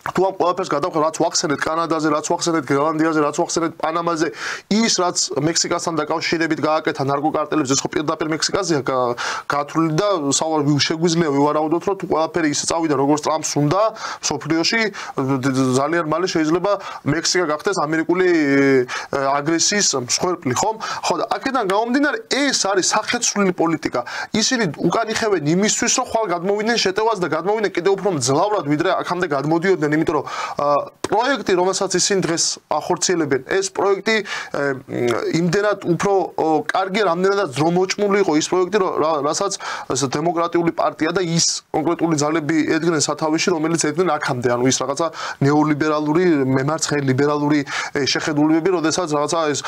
თუ ამ ყველაფერს გადავხარ, რაც ვახსენეთ კანადაზე, რაც ვახსენეთ გრენლანდიაზე, რაც ვახსენეთ პანამაზე, ის რაც მექსიკასთან დაკავშირებით გააკეთა ნარკოკარტელებს, ეს ხო პირდაპირ მექსიკაზეა გათვლილი და შეგვიძლია ვივარაუდოთ, რომ თუ ყველაფერი ისე წავიდა, როგორც ტრამპს უნდა, სოფლიოში ძალიან მალე შეიძლება მექსიკა გახდეს ამერიკული აგრესიის მსხვერპლი, ხომ? ხო და აქედან გამომდინარე, ეს არის სახეცვლილი პოლიტიკა. ისინი უკან იხევენ იმისთვის, რომ ხვალ გადმოვიდნენ შეტევას და გადმოვიდნენ კიდევ უფრო მძლავრად, ვიდრე აქამდე გადმოდიოდნენ. იმიტომ რომ პროექტი, რომელსაც ისინი დღეს ახორციელებენ, ეს პროექტი იმდენად უფრო კარგი, რამდენადაც დრომოჭმული იყო ის პროექტი, რასაც დემოკრატიული პარტია და ის კონკრეტული ძალები ედგნენ სათავეში, რომელიც ედგნენ აქამდე, ანუ ის რაღაცა ნეოლიბერალური, მემარცხენე ლიბერალური შეხედულებები, როდესაც რაღაცა ეს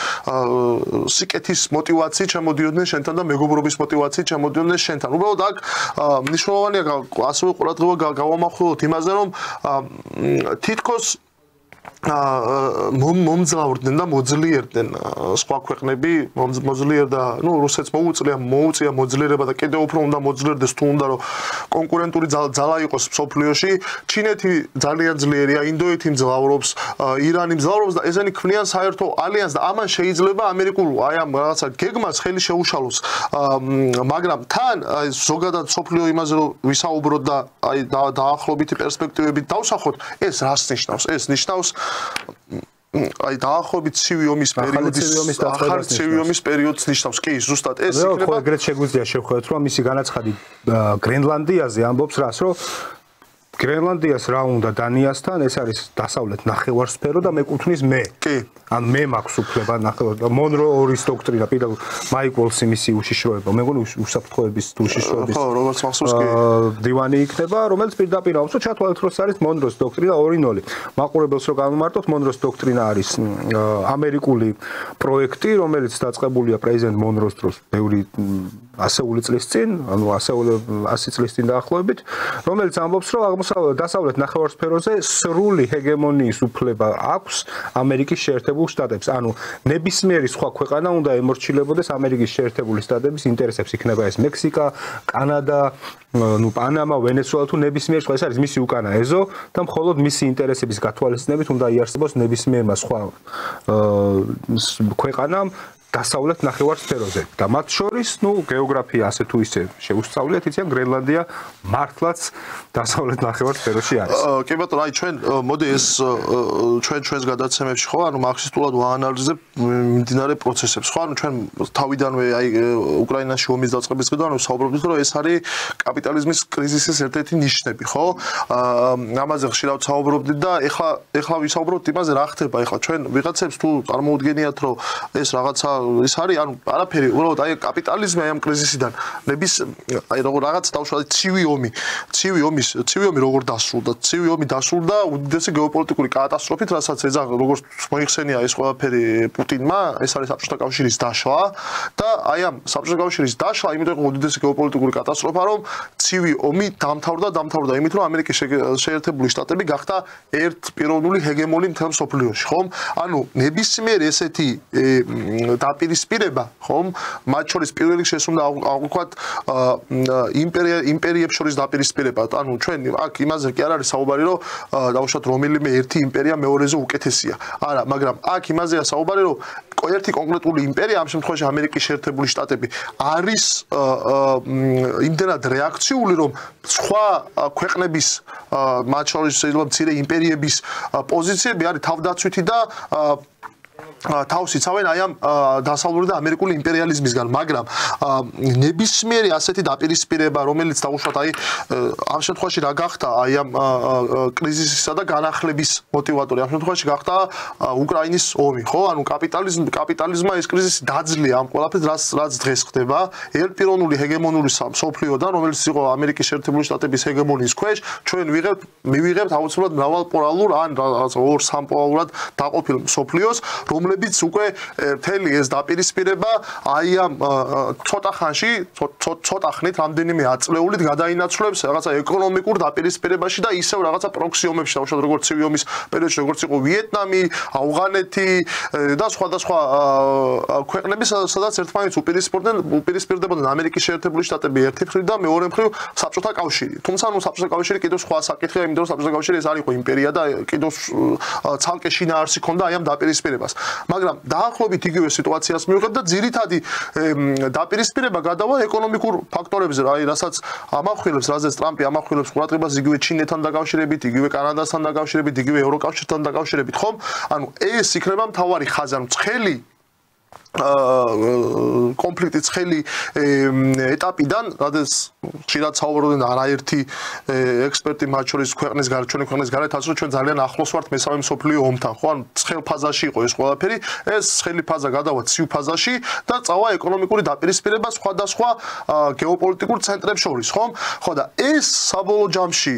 სიკეთის მოტივაციით შემოდიოდნენ შენთან და მეგობრობის მოტივაციით შემოდიოდნენ შენთან. უბრალოდ აქ მნიშვნელოვანია ასევე ყურადღება გავამახვილოთ იმაზე, რომ თითქოს მომძლავრდნენ და მოძლიერდნენ სხვა ქვეყნები, მოძლიერდა, ნუ რუსეთს მოუწია მოძლიერება და კიდევ უფრო უნდა მოძლიერდეს თუ უნდა რომ კონკურენტული ძალა იყოს სოფლიოში. ჩინეთი ძალიან ძლიერია, ინდოეთი მძლავრობს, ირანი მძლავრობს და ესენი ქმნიან საერთო ალიანსს და ამან შეიძლება ამერიკულ აი ამ რაღაცა გეგმას ხელი შეუშალოს. მაგრამ თან აი ზოგადად სოფლიო იმაზე რომ ვისაუბროთ და აი დაახლოებითი პერსპექტივებით დავსახოთ, ეს რას ნიშნავს? ეს ნიშნავს აი დაახლოებით ცივი ომის პერიოდს ნიშნავს. კი, ზუსტად ეს იქნება. ხო, ეგრეთ შეგვიძლია შევხვდეთ, რომ მისი განაცხადი გრენლანდიაზე ამბობს რას, რომ გრენლანდიას რა უნდა დანიასთან, ეს არის დასავლეთ ნახევარსფერო და მეკუთვნის მე. კი. ან მე მაქვს უფლება ნახევარ მონროის დოქტრინა პირდაპირ მაიკ უოლსი მისი უშიშროება. მე მგონი უსაფრთხოების უშიშროების ხო, როგორც მახსოვს კი. დივანი იქნება, რომელიც პირდაპირ ამბობს, რომ ჩათვალეთ, რომ არის მონროს დოქტრინა 2-0. მაყურებელს რო გამომართოთ, მონროს დოქტრინა არის ამერიკული პროექტი, რომელიც დაწყებულია პრეზიდენტ მონროს დროს ბევრი ასეული წლის წინ, ანუ 100 წლის წინ დაახლოებით, რომელიც ამბობს, რომ დასავლეთ ნახევარსფეროზე სრული ჰეგემონიის უფლება აქვს ამერიკის შეერთებულ შტატებს. ანუ ნებისმიერი სხვა ქვეყანა უნდა ემორჩილებოდეს ამერიკის შეერთებული შტატების ინტერესებს, იქნება ეს მექსიკა, კანადა, ნუ პანამა, ვენესუელა თუ ნებისმიერი სხვა, ეს არის მისი უკანა ეზო და მხოლოდ მისი ინტერესების გათვალისწინებით უნდა იარსებოს ნებისმიერმა სხვა ქვეყანამ დასავლეთ ნახევარსფეროზე და მათ შორის, ნუ გეოგრაფია ასე თუ ისე შეუსწავლეთ, იციან გრენლანდია მართლაც დასავლეთ ნახევარსფეროში არის. კი ბატონო, აი ჩვენ მოდი ეს ჩვენს გადაცემებში ხო, ანუ მარქსისტულად ვაანალიზებ მიმდინარე პროცესებს, ხო, ანუ ჩვენ თავიდანვე აი უკრაინაში ომის დაწყების დღიდან ვსაუბრობთ, რომ ეს არის კაპიტალიზმის კრიზისის ერთ-ერთი ნიშნები, ხო? ამაზე ხშირად ვსაუბრობდით და ეხლა ვისაუბროთ იმაზე, რა ხდება ეხლა ჩვენ ვიღაცებს თუ წარმოუდგენიათ, რომ ეს რაღაცა ის არის ანუ არაფერი უბრალოდ აი კაპიტალიზმი აი ამ კრიზისიდან ნების აი როგორ რაღაც დავშვა ცივი ომი როგორ დასრულდა ცივი ომი დასრულდა უდიდესი გეოპოლიტიკური კატასტროფით რასაც ეძა როგორც მოიხსენია ეს ყველაფერი პუტინმა ეს არის საბჭოთა კავშირის დაშლა და აი ამ საბჭოთა კავშირის დაშლა იმიტომ რომ უდიდესი გეოპოლიტიკური კატასტროფა რომ ცივი ომი დამთავრდა იმით რომ ამერიკის შეერთებული შტატები გახდა ერთპიროვნული ჰეგემონი მთელ მსოფლიოში ხომ ანუ ნებისმიერ ესეთი დაპირისპირება ხომ მათ შორის პირველ რიგში ეს უნდა აღვქვათ იმპერიებს შორის დაპირისპირება ანუ ჩვენ აქ იმაზე კი არ არის საუბარი რომ დავუშვათ რომელიმე ერთი იმპერია მეორეზე უკეთესია არა მაგრამ აქ იმაზეა საუბარი რომ ერთი კონკრეტული იმპერია ამ შემთხვევაში ამერიკის შეერთებული შტატები არის იმდენად რეაქციული რომ სხვა ქვეყნების მათ შორის შეიძლება მცირე იმპერიების პოზიციები არის თავდაცვითი და თავს იცავენ აი ამ დასავლური და ამერიკული იმპერიალიზმისგან, მაგრამ ნებისმიერი ასეთი დაპირისპირება, რომელიც დაუშვათ აი ამ შემთხვევაში რა გახდა აი ამ კრიზისისა და განახლების მოტივატორი, ამ შემთხვევაში გახდა უკრაინის ომი, ხო? ანუ კაპიტალიზმმა ეს კრიზისი დაძლია ამ ყველაფერს, რაც დღეს ხდება, ერთპიროვნული ჰეგემონური მსოფლიოდან, რომელიც იყო ამერიკის შეერთებული შტატების ჰეგემონიის ქვეშ, ჩვენ მივიღებთ აუცილებლად მრავალპოლარულ ან რაღაც ორ სამპოლარულად დაყოფილ მსოფლიოს, რომლებიც უკვე მთელი ეს დაპირისპირება აი ამ ცოტა ხანში, ცოტა ხნით რამდენიმე აწლეულით გადაინაცვლებს რაღაცა ეკონომიკურ დაპირისპირებაში და ისევ რაღაცა პროქსი ომებში, თავშად როგორც ცივი ომის პერიოდში, როგორც იყო ვიეტნამი, ავღანეთი და სხვადასხვა ქვეყნები, სადაც ერთმანეთს უპირისპირდებოდნენ ამერიკის შეერთებული შტატები ერთი მხრივ და მეორე მხრივ საბჭოთა კავშირი. თუმცა ნუ საბჭოთა კავშირი კიდევ სხვა საკითხია, იმიტომ რომ საბჭოთა კავშირი ეს არ იყო იმპერია და კიდევ ცალკე შინაარსი ჰქონდა აი ამ დაპირისპირებას. მაგრამ დაახლოებით იგივე სიტუაციას მივიღებთ და ძირითადი დაპირისპირება გადავა ეკონომიკურ ფაქტორებზე, აი რასაც ამახვილებს, რაზეც ტრამპი ამახვილებს ყურადღებას იგივე ჩინეთთან დაკავშირებით, იგივე კანადასთან დაკავშირებით, იგივე ევროკავშირთან დაკავშირებით, ხომ? ანუ ეს იქნება მთავარი ხაზი, ანუ ცხელი კონფლიქტი ცხელი ეტაპიდან, რადგან ხშირად საუბრობდნენ არაერთი ექსპერტი მათ შორის ჩვენი ქვეყნის გარეთ, ასე რომ ჩვენ ძალიან ახლოს ვართ მესამე მსოფლიო ომთან, ხო? ანუ ცხელ ფაზაში იყო ეს ყველაფერი, ეს ცხელი ფაზა გადავა ცივ ფაზაში და წავა ეკონომიკური დაპირისპირება სხვადასხვა გეოპოლიტიკურ ცენტრებს შორის, ხომ? ხო და ეს საბოლოო ჯამში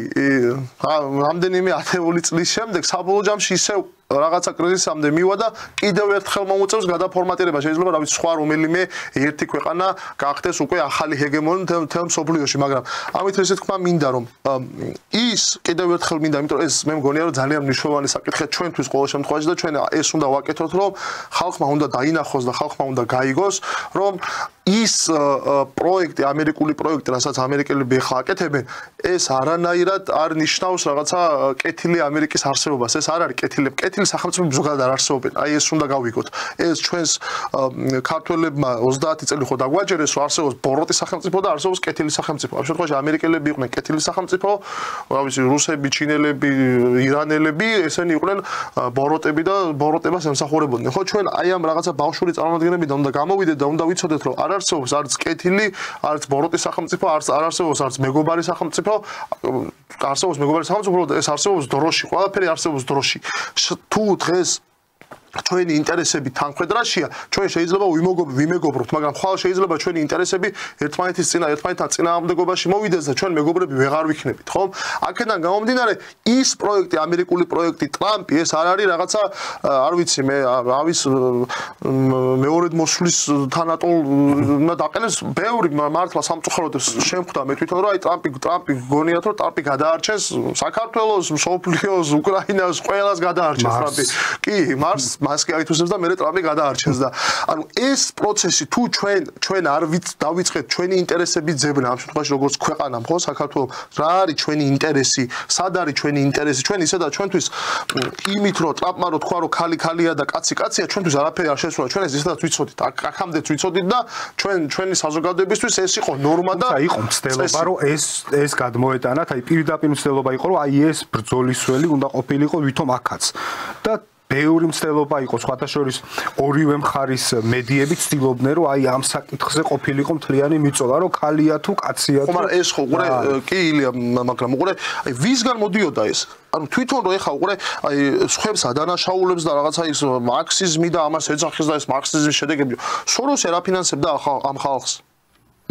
რამდენიმე ათეული წლის შემდეგ საბოლოო ჯამში ისევ რაღაცა კრიზისამდე მივა და კიდევ ერთხელ მომუწევს გადაფორმატირება. შეიძლება რა ვიცი სხვა რომელიმე ერთი ქვეყანა გახდეს უკვე ახალი ჰეგემონი მთელ მსოფლიოში, მაგრამ ამით ესე თქმა მინდა რომ ის კიდევ ერთხელ მინდა, იმიტომ რომ ეს მე მგონია რომ ძალიან მნიშვნელოვანი საკითხია ჩვენთვის ყოველ შემთხვევაში და ჩვენ ეს უნდა ვაკეთოთ, რომ ხალხმა უნდა დაინახოს და ხალხმა უნდა გაიგოს, რომ ის პროექტი, ამერიკული პროექტი, რასაც ამერიკელები ახლა აკეთებენ, ეს არანაირად არ ნიშნავს რაღაცა კეთილი ამერიკის არსებობას. ეს არ არის კეთილი სახელმწიფოები ზოგადად არ არსებობენ. აი ეს უნდა გავიგოთ. ეს ჩვენს ქართველებმა 30 წელი ხო დაგვაჯერეს, რომ არსებობს ბოროტი სახელმწიფო და არსებობს კეთილი სახელმწიფო. ამ შემთხვევაში ამერიკელები იყვნენ კეთილი სახელმწიფო, რა ვიცი, რუსები, ჩინელები, ირანელები, ესენი იყვნენ ბოროტები და ბოროტებას ემსახურებოდნენ. ხო ჩვენ აი ამ რაღაცა ბავშვური წარმომადგენლებიდან უნდა გამოვიდეთ და უნდა ვიცოდეთ, რომ არ არსებობს არც კეთილი, არც ბოროტი სახელმწიფო, არ არსებობს არც მეგობარი სახელმწიფო, არსებობს მეგობარი სახელმწიფო, ეს არსებობს დროში, ყველაფერი არსებობს დროში. თუ დღეს ჩვენი ინტერესები თანხმედრაშია, ჩვენ შეიძლება ვიმეგობროთ, მაგრამ ხვალ შეიძლება ჩვენი ინტერესები ერთმანეთთან წინააღმდეგობაში მოვიდეს და ჩვენ მეგობრები ვეღარ ვიქნებით, ხო? აქედან გამომდინარე, ის პროექტი, ამერიკული პროექტი, ტრამპი, ეს არ არის რაღაცა, არ ვიცი, მე ავის მეორედ მოსვლის თანატოლ უნდა დაყენოს, ბევრი მართლა სამწუხაროდ შემხვდა მე თვითონ, რომ აი ტრამპი გონიათ, რომ ტრამპი გადაარჩენს საქართველოს, მსოფლიოს, უკრაინას, ყველას გადაარჩენს ტრამპი. კი, მას კი აითვისებს და მე ტრამპი გადაარჩენს და ანუ ეს პროცესი თუ ჩვენ არ დავიწყეთ ჩვენი ინტერესების ძებნა ამ შემთხვევაში როგორც ქვეყანამ ხო საქართველოს რა არის ჩვენი ინტერესი სად არის ჩვენი ინტერესი ჩვენ ისედაც ჩვენთვის იმით რომ ტრამპმა რო თქვა რომ ქალია და კაცია ჩვენთვის არაფერი არ შესულა ჩვენ ეს ისედაც ვიცოდით აქამდეც ვიცოდით და ჩვენი საზოგადოებისთვის ეს იყო ნორმა და იყო მცდელობა რომ ეს გადმოეტანათ აი პირდაპირ მცდელობა იყო რომ აი ეს ბრძოლის ველი უნდა ყოფილიყო ვითომ აქაც და ბევრი მცდელობა იყო სხვათა შორის ორივე მხარის მედიები ცდილობდნენ რომ აი ამ საკითხზე ყოფილიყო მთლიანი მიწოლა რომ ქალია თუ კაცია თუ მაგრამ ეს ხო უყურე კი ილია მაგრამ უყურე აი ვისგან მოდიოდა ეს ანუ თვითონ რო ეხა უყურე აი სხვებს ადანაშაულებს და რაღაცა ის მარქსიზმი და ამას ეძახის და ეს მარქსიზმის შედეგები სოროსი რა ფინანსებდა ამ ხალხს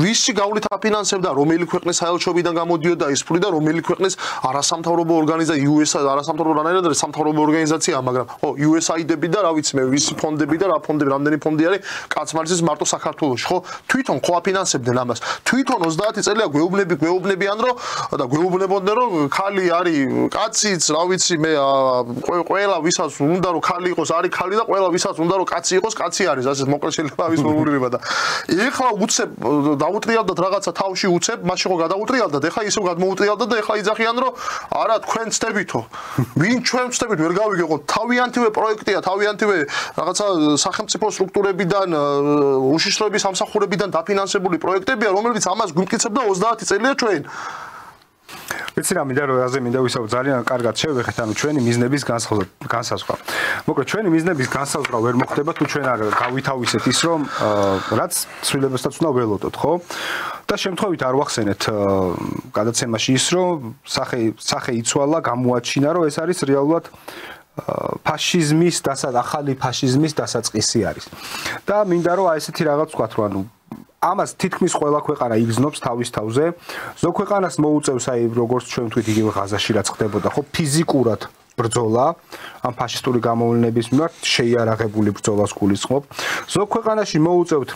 ვისი გავლით აფინანსებდა რომელი ქვეყნის საელჩოებიდან გამოდიოდა ეს ფული და რომელი ქვეყნის არასამთავრობო ორგანიზაცია USA არასამთავრობო რანაირად არის სამთავრობო ორგანიზაცია მაგრამ ხო USAID-ები და რა ვიცი მე ვისი ფონდები და რა ფონდები რამდენი ფონდი არის კაცმარცის მარტო საქართველოში ხო თვითონ ხო აფინანსებდნენ ამას თვითონ 30 წელია გვეუბნებიან რომ და გვეუბნებოდნენ რომ ხალი არის კაციც რა ვიცი მე ყველა ვისაც უნდა რომ ხალი იყოს არის ხალი და ყველა ვისაც უნდა რომ კაცი იყოს კაცი არის ასე მოკლედ შეიძლება ის მოგულება და ეხლა უცებ დაუტრიალდათ რაღაცა თავში უცებ, მაშინ ხო გადაუტრიალდათ, ეხლა ისევ გადმოუტრიალდათ და ეხლა იძახიან რომ არა თქვენ ცდებითო. ვინ ჩვენ ცდებით ვერ გავიგებთ, თავიანთივე პროექტია, თავიანთივე რაღაცა სახელმწიფო სტრუქტურებიდან, უშიშროების სამსახურებიდან დაფინანსებული პროექტებია, რომლებიც ამას გვიმტკიცებდა 30 წელია ჩვენ. ვიცი რა მინდა რომ აზე მინდა ვისაუბრ ძალიან კარგად შევეხეთ ანუ ჩვენი მიზნების განსაზღვრა. მოკლედ ჩვენი მიზნების განსაზღვრა ვერ მოხდება თუ ჩვენ არ გავითავისეთ ის რომ რაც ცვლილებასაც უნდა ველოდოთ, ხო? და შემთხვევით არ ვახსენეთ გადაცემაში ის რომ სახე იცვალა, გამოაჩინა რომ ეს არის რეალურად ფაშიზმის ახალი ფაშიზმის დასაწყისი არის. და მინდა რომ აი ესეთი რაღაც ვთქვათ რომ ანუ ამას თითქმის ყველა ქვეყანა იგრძნობს თავის თავზე. ზოგ ქვეყანას მოუწევს აი როგორც ჩვენ ვთქვით იგივე ღაზაში რაც ხდებოდა, ხო, ფიზიკურად ბრძოლა ამ ფაშისტური გამოვლენების მიმართ შეიარაღებული ბრძოლას გულისხმობ. ზოგ ქვეყანაში მოუწევთ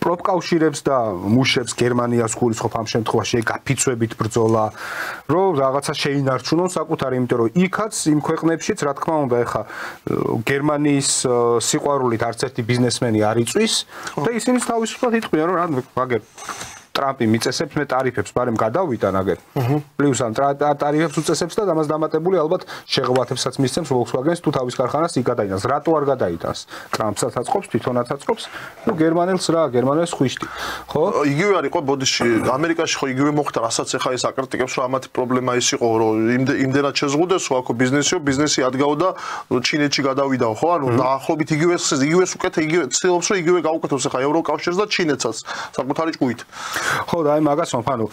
პროფკავშირებს და მუშებს გერმანიას გულისხმობ ამ შემთხვევაში გაფიცვებით ბრძოლა, რომ რაღაცა შეინარჩუნონ საკუთარი, იმიტომ რომ იქაც იმ ქვეყნებშიც რა თქმა უნდა ეხა გერმანიის სიყვარულით არც ერთი ბიზნესმენი არ იწვის და ისინი თავისუფლად იტყვიან რომ რა მაგერ ტრამპი მიწესებს მე ტარიფებს ბარემ გადავიტან აგერ. პლუს ან ტარიფებს უწესებს და ამას დამატებული ალბათ შეღავათებსაც მისცემს Volkswagen-ს თუ თავის ქარხანას იქ გადაიტანს. რატო არ გადაიტანს? ტრამპსაც აწყობს, თვითონაც აწყობს. ნუ გერმანელს რა, გერმანელს ხვიშტი. ხო? იგივე არის ყო ბოდიში, ამერიკაში ხო იგივე მოხდა, რასაც ახლა ეს აკრიტიკებს, რომ ამათი პრობლემა ის იყო, რომ იმდენად შეზღუდეს, ხო, აქ ბიზნესი ადგაო და ჩინეთში გადავიდაო, ხო? ანუ დაახლოებით იგივეს უკეთ იგივე ცდილობს, რომ იგივე გაუკეთოს ახლა ევროკავშირს და ჩინეთსაც საკუთარი ჭკუით. ხო და აი მაგას ვამბობ, ანუ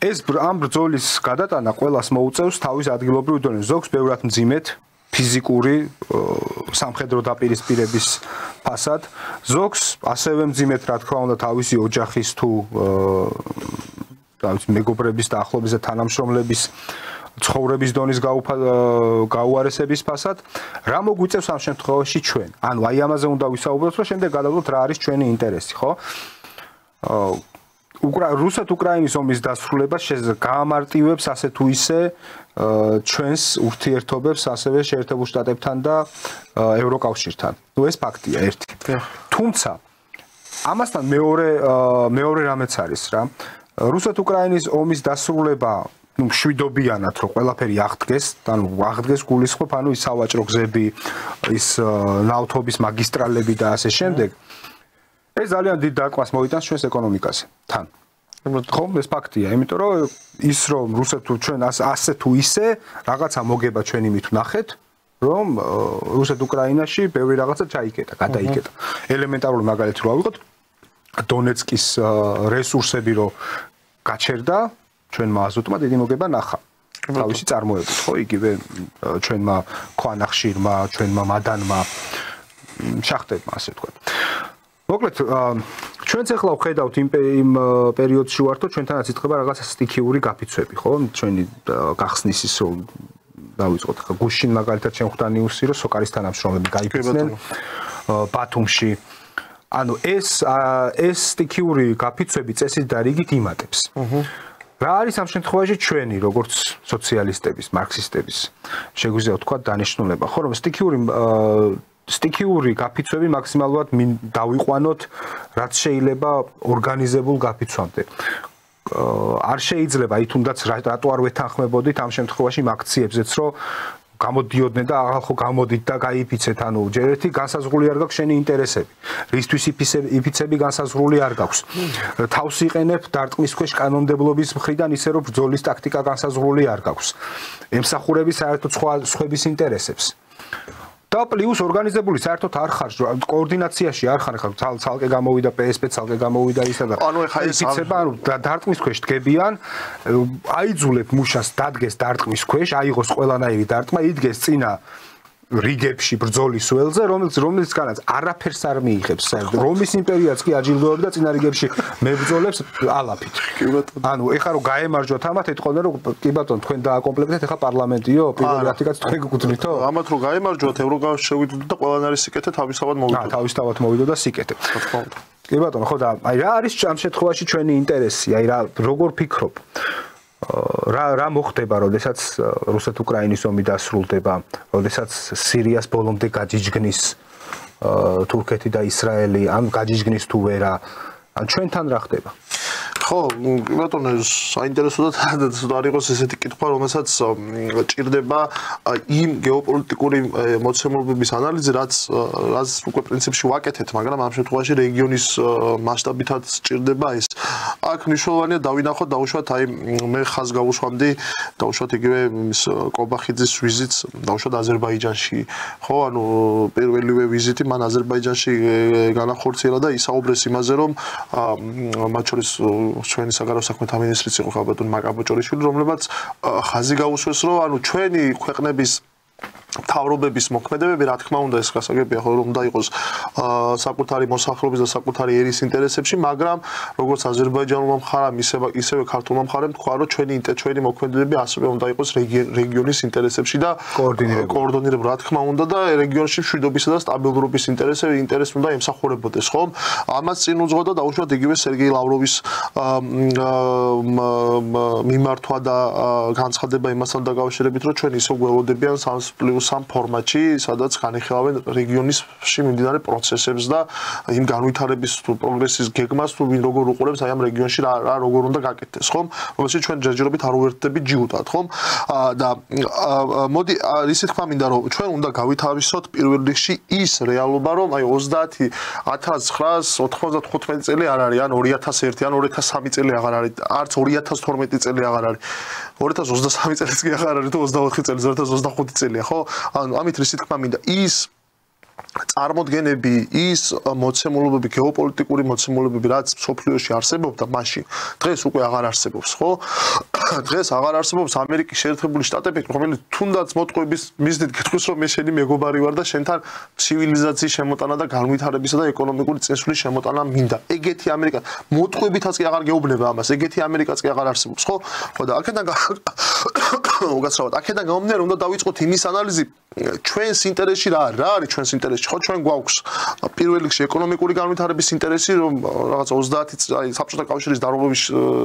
ეს ამ ბრძოლის გადატანა ყველას მოუწევს თავის ადგილობრივ დონეზე. ზოგს ბევრად მძიმედ ფიზიკური სამხედრო დაპირისპირების ფასად, ზოგს ასევე მძიმედ რა თქმა უნდა თავისი ოჯახის თუ რა ვიცი მეგობრების და ახლობის და თანამშრომლების ცხოვრების დონის გაუარესების ფასად. რა მოგვიწევს ამ შემთხვევაში ჩვენ? ანუ აი ამაზე უნდა ვისაუბროთ, რომ შემდეგ გადავდოთ რა არის ჩვენი ინტერესი, ხო? რუსეთ-უკრაინის ომის დასრულება გაამარტივებს ასე თუ ისე ჩვენს ურთიერთობებს ასევე შეერთებულ შტატებთან და ევროკავშირთან. ნუ ეს ფაქტია ერთი. თუმცა ამასთან მეორე რამეც არის რა. რუსეთ-უკრაინის ომის დასრულება ნუ შვიდობიანად რომ ყველაფერი აღდგეს, ანუ აღდგეს გულისხმობ, ანუ ის სავაჭრო გზები, ის ნავთობის მაგისტრალები და ასე შემდეგ. ეს ძალიან დიდ დაკვას მოიტანს ჩვენს ეკონომიკაზე. თან. ხო, ეს ფაქტია, იმიტომ რომ ის რომ ჩვენ ასე თუ ისე რაღაცა მოგება ჩვენი მით ვნახეთ, რომ რუსეთ-უკრაინაში ბევრი რაღაცა ჩაიკეტა, გადაიკეტა. ელემენტარული მაგალითი რო ავიღოთ, დონეცკის რესურსები რო გაჩერდა, ჩვენმა აზოტმა დიდი მოგება ნახა. თავისი წარმოებით, ხო, იგივე ჩვენმა ქვანახშირმა, ჩვენმა მადანმა, შახტებმა, ასე ვთქვათ. მოკლედ, ჩვენც ახლა ვხედავთ იმ პერიოდში ვართ, რომ ჩვენთანაც იწყება რაღაცა სტიქიური გაფიცვები, ხო? ჩვენი გახსნის ის რომ დავიწყოთ ახლა გუშინ მაგალითად შემხვდა ნიუსი, რომ სოკარის თანამშრომლები გაიფიცნენ ბათუმში. ანუ ეს სტიქიური გაფიცვები წესით და რიგით იმატებს. რა არის ამ შემთხვევაში ჩვენი როგორც სოციალისტების, მარქსისტების შეგვიძლია ვთქვათ დანიშნულება, ხო, რომ სტიქიური გაფიცვები მაქსიმალურად დავიყვანოთ, რაც შეიძლება ორგანიზებულ გაფიცვამდე. არ შეიძლება აი თუნდაც რატო არ ვეთანხმებოდით ამ შემთხვევაში აქციებზეც, რომ გამოდიოდნენ და ახალ ხო გამოდით და გაიფიცეთ, ანუ ჯერ ერთი განსაზღვრული არ გაქვს შენი ინტერესები. რისთვის იფიცები განსაზღვრული არ გაქვს. თავს იყენებ დარტყმის ქვეშ კანონმდებლობის მხრიდან ისე რომ ბრძოლის ტაქტიკა განსაზღვრული არ გაქვს. ემსახურები საერთოდ სხვების ინტერესებს. და პლუს ორგანიზებული საერთოდ არ ხარ კოორდინაციაში არ ხარ ცალკე გამოვიდა PSP ცალკე გამოვიდა ისა და დარტყმის ქვეშ დგებიან აიძულებ მუშას დადგეს დარტყმის ქვეშ აიღოს ყველანაირი დარტყმა იდგეს წინა რიგებში ბრძოლის ველზე რომელიცგანაც არაფერს არ მიიღებს რომის იმპერიაც კი აჯილდოებდა წინა რიგებში მებრძოლებს ალაფით ანუ ეხლა რომ გაემარჯვათ ამათ ეთქონდა რომ კი ბატონო თქვენ დააკომპლექტეთ ეხლა პარლამენტიო პირველი ათიკაც თქვენ გგუძნითო ამათ რომ გაემარჯვათ ევროკავშირში შევიდოდეთ და ყველანაირი სიკეთე თავისთავად მოვიდოდა თავისთავად მოვიდოდა სიკეთე კი ბატონო ხო და აი რა არის ამ შემთხვევაში ჩვენი ინტერესი აი რა როგორ ფიქრობ რა მოხდება, როდესაც რუსეთ-უკრაინის ომი დასრულდება, როდესაც სირიას ბოლომდე გაჯიჯგნის თურქეთი და ისრაელი, ან გაჯიჯგნის თუ ვერა, ან ჩვენთან რა ხდება? ხო, ბატონო, საინტერესო და არ იყოს ესეთი კითხვა, რომელსაც ჭირდება იმ გეოპოლიტიკური მოცემულობების ანალიზი, რაც უკვე პრინციპში ვაკეთეთ, მაგრამ ამ შემთხვევაში რეგიონის მასშტაბითაც ჭირდება ეს. აქ მნიშვნელოვანია დავინახოთ დაუშვათ აი მე ხაზ გავუშვამდი დაუშვათ იგივე კობახიძის ვიზიტს დაუშვათ აზერბაიჯანში ხო ანუ პირველივე ვიზიტი მან აზერბაიჯანში განახორციელა და ისაუბრეს იმაზე რომ მათ შორის ჩვენი საგარეო საქმეთა მინისტრიც იყო ხალბატონ მაკაბოჭორიშვილი რომლებაც ხაზი გაუსვეს რომ ანუ ჩვენი ქვეყნების თავრობების მოქმედებები რა თქმა უნდა ეს გასაგებია ხო რომ უნდა იყოს საკუთარი მოსახლეობის და საკუთარი ერის ინტერესებში მაგრამ როგორც აზერბაიჯანულმა მხარემ ისევე ქართულმა მხარემ თქვა რომ ჩვენი მოქმედებები ასევე უნდა იყოს რეგიონის ინტერესებში და კოორდინირებული რა თქმა უნდა და რეგიონში მშვიდობისა და სტაბილურობის ინტერესი უნდა ემსახურებოდეს ხო ამას წინ უძღოდა დაუშვათ იგივე სერგეი ლავროვის მიმართვა და განცხადება იმასთან დაკავშირებით რომ ჩვენ ისე გველოდებიან 3+3 ფორმატში, სადაც განიხილავენ რეგიონში მიმდინარე პროცესებს და იმ განვითარების პროგრესის გეგმას თუ ვინ როგორ უყურებს აი ამ რეგიონში რა როგორ უნდა გაკეთდეს, ხომ? რომელშიც ჩვენ ჯერჯერობით არ უერთდებით ჯიუტად, ხომ? და მოდი ისე თქვა მინდა რომ ჩვენ უნდა გავითარისოთ პირველ რიგში ის რეალობა რომ აი 30995 წელი არ არის, ან 2001 ან 2003 წელი აღარ არის, არც 2012 წელი აღარ არის. 2023 წელიც კი აღარ არის თუ 24 წელი 2025 წელია, ხო? ანუ ამით რისი თქმა მინდა ის წარმოდგენები ის მოცემულობები გეოპოლიტიკური მოცემულობები რაც სოფლიოში არსებობდა მაშინ დღეს უკვე აღარ არსებობს ხო დღეს აღარ არსებობს ამერიკის შეერთებული შტატები რომელიც თუნდაც მოტყუების მიზნით გეტყვის რომ მე შენი მეგობარი ვარ და შენთან ცივილიზაციის შემოტანა და განვითარებისა და ეკონომიკური წინსვლის შემოტანა მინდა ეგეთი ამერიკა მოტყუებითაც კი აღარ გეუბნება ამას ეგეთი ამერიკაც კი აღარ არსებობს ხო და აქედან უგაცრავად აქედან გამომდინარე უნდა დავიწყოთ იმის ანალიზი ჩვენს ინტერესში რა არის ჩვენს ინტერესში ხო ჩვენ გვაქვს პირველ რიგში ეკონომიკური განვითარების ინტერესი რომ რაღაც 30 აი საბჭოთა კავშირის დარღვევის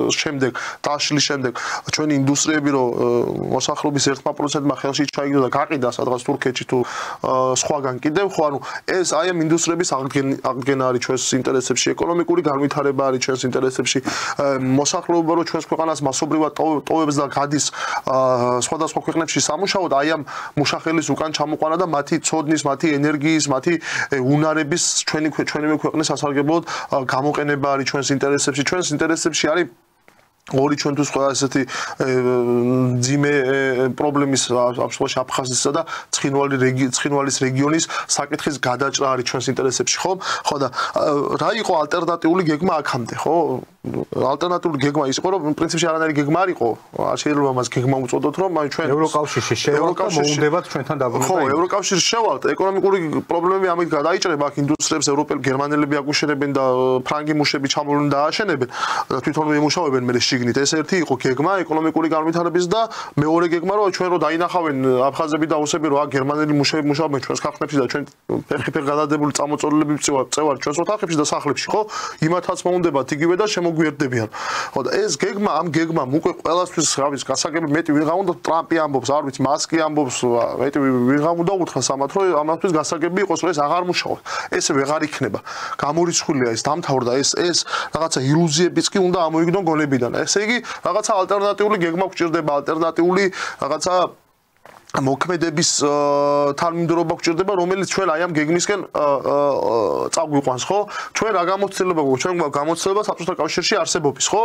შემდეგ დაშლის შემდეგ ჩვენი ინდუსტრიები რომ მოსახლეობის 1%-მა ხელში ჩაიგდო და გაყიდა სადღაც თურქეთში თუ სხვაგან კიდევ ხო ანუ ეს აი ამ ინდუსტრიების აღდგენა არის ჩვენს ინტერესებში ეკონომიკური განვითარება არის ჩვენს ინტერესებში მოსახლეობა რომ ჩვენს ქვეყანას მასობრივად ტოვებს და გადის სხვადასხვა ქვეყნებში სამუშაოდ აი ამ მუშახელის უკან ჩამოყვანა და მათი ცოდნის, მათი ენერგიის, მათი უნარების ჩვენივე ქვეყნის სასარგებლოდ გამოყენება არის ჩვენს ინტერესებში. ჩვენს ინტერესებში არის ორი ჩვენთვის ყველა ესეთი ძიმე პრობლემის აბსოლუტურად აფხაზისა და ცხინვალის რეგიონის საკითხის გადაჭრა არის ჩვენს ინტერესებში, ხო? ხო და რა იყო ალტერნატიული გეგმა აქამდე, ხო? ალტერნატიული გეგმა ის იყო, რომ პრინციპში არანაირი გეგმა არ იყო. არ შეიძლება მას გეგმა უწოდოთ, რომ აი ჩვენ ევროკავშირში შევალთ და მოუნდებათ ჩვენთან დაბრუნება. ხო, ევროკავშირში შევალთ. ეკონომიკური პრობლემები ამით გადაიჭრება, აქ ინდუსტრიებს ევროპელი გერმანელები აკუშერებენ და ფრანგი მუშები ჩამოვლენ და ააშენებენ და თვითონვე ემუშავებენ მე ეს ერთი იყო გეგმა ეკონომიკური განვითარების და მეორე გეგმა რომ ჩვენ რომ დაინახავენ აფხაზები და ოსები რომ აქ გერმანელი მუშები მუშაობენ ჩვენს ხალხებში და ჩვენ ფეხი-ფეხ გადადებული წამოწოლილები წევარ ჩვენს ოთახებში და სახლებში ხო იმათაც მოუნდებათ იგივე და შემოგვიერთდებიან ხო და ეს გეგმა ამ გეგმამ უკვე ყველასთვის რავის გასაგები მეტი ვიღა უნდა ტრამპი ამბობს არ ვიცი მასკი ამბობს მეტი ვიღა უნდა უთხრას ამათ რომ ამათთვის გასაგები იყოს რომ ეს აღარ მუშაობს ესე ვეღარ იქნება გამორიცხულია ეს დამთავრდა ეს რაღაცა ილუზიებიც კი უნდა ამოიგდონ გონებიდან ესე იგი რაღაცა ალტერნატიული გეგმა გვჭირდება ალტერნატიული რაღაცა მოქმედების თანმიმდევრობა გვჭირდება, რომელიც ჩვენ აი ამ გეგმისკენ წაგვიყვანს, ხო? ჩვენ რა გამოცდილება გვაქვს? ჩვენ გვაქვს გამოცდილება საბჭოთა კავშირში არსებობის, ხო?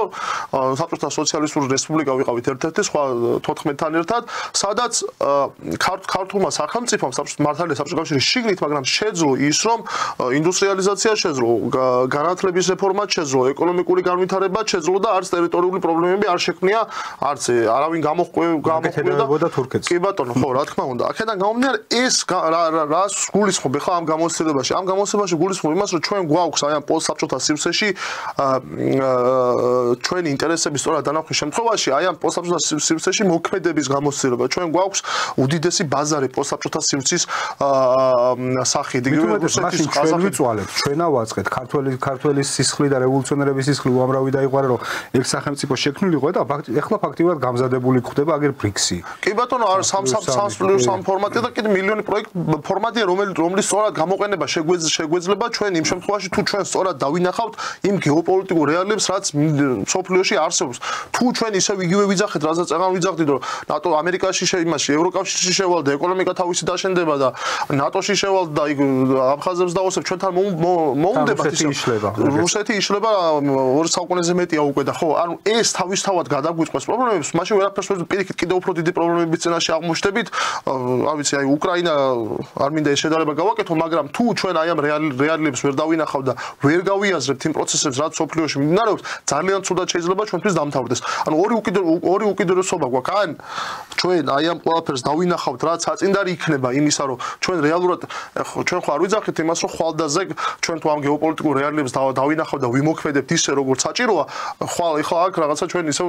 საბჭოთა სოციალისტური რესპუბლიკა ვიყავით ერთ-ერთი, სხვა 14-თან ერთად, სადაც ქართულმა სახელმწიფომ მართალია საბჭოთა კავშირის შიგნით, მაგრამ შეძლო ის, რომ ინდუსტრიალიზაცია შეძლო, განათლების რეფორმაც შეძლო, ეკონომიკური განვითარება შეძლო და არც ტერიტორიული პრობლემები არ შექმნია, არც არავინ გამოყვება თურქეთს. კი ბატონო, ხო, რა თქმა უნდა. აქედან გამომდინარე, ეს რას გულისხმობ ხა ამ გამოცდილებაში? ამ გამოცდილებაში გულისხმობ იმას, რომ ჩვენ გვაქვს აი ამ პოსტსაბჭოთა სივრცეში ჩვენი ინტერესების სწორად დანახვის შემთხვევაში, აი ამ პოსტსაბჭოთა სივრცეში მოქმედების გამოცდილება. ჩვენ გვაქვს უდიდესი ბაზარი პოსტსაბჭოთა სივრცის სახით. იგივე რუსეთის ჩვენ ვიწვალებთ, ჩვენა ვაწყეთ ქართველი სისხლი და რევოლუციონერების სისხლი უამრავი დაიღვარა, რომ ერთ სახელმწიფო შექმნილიყო და ახლა ფაქტიურად გამზადებული ხდება აგერ ბრიქსი. კი ბატონო, არ 3+3 ფორმატია და კიდე მილიონი პროექტ ფორმატია, რომლის სწორად გამოყენება შეგვეძლება ჩვენ იმ შემთხვევაში, თუ ჩვენ სწორად დავინახავთ იმ გეოპოლიტიკურ რეალიებს, რაც სოფლიოში არსებობს. თუ ჩვენ ისევ იგივე ვიძახეთ, რასაც წეგან ვიძახდით, რომ ნატო ამერიკაში იმაში, ევროკავშირში შევალ და ეკონომიკა თავისი დაშენდება და ნატოში შევალ და იქ აფხაზებს დაოსებ, ჩვენთან მოუნდებათ ისე. რუსეთი იშლება ორი საუკუნეზე მეტია უკვე და ხო, ანუ ეს თავისთავად გადაგვიწყოს პრობლემებს, მაშინ ვერაფერს პირიქით კიდევ უფრო დიდი პრობლემების წინაშე აღმოჩნდებით. არ ვიცი, აი უკრაინა არ მინდა ეს შედარება გავაკეთო, მაგრამ თუ ჩვენ აი ამ რეალიებს ვერ დავინახავ და ვერ გავიაზრებთ იმ პროცესებს, რაც სოფლიოში მიმდინარეობს, ძალიან ცუდად შეიძლება ჩვენთვის დამთავრდეს. ანუ ორი უკიდურესობა გვაქვს. ან ჩვენ აი ამ ყველაფერს დავინახავთ, რაც საწინდარი იქნება იმისა, რომ ჩვენ რეალურად ჩვენ ხო არ ვიძახით იმას, რომ ხვალდაზე ჩვენ თუ ამ გეოპოლიტიკურ რეალიებს დავინახავთ და ვიმოქმედებთ ისე, როგორც საჭიროა, ხვალ ეხლა აქ რაღაცა ჩვენ ისევ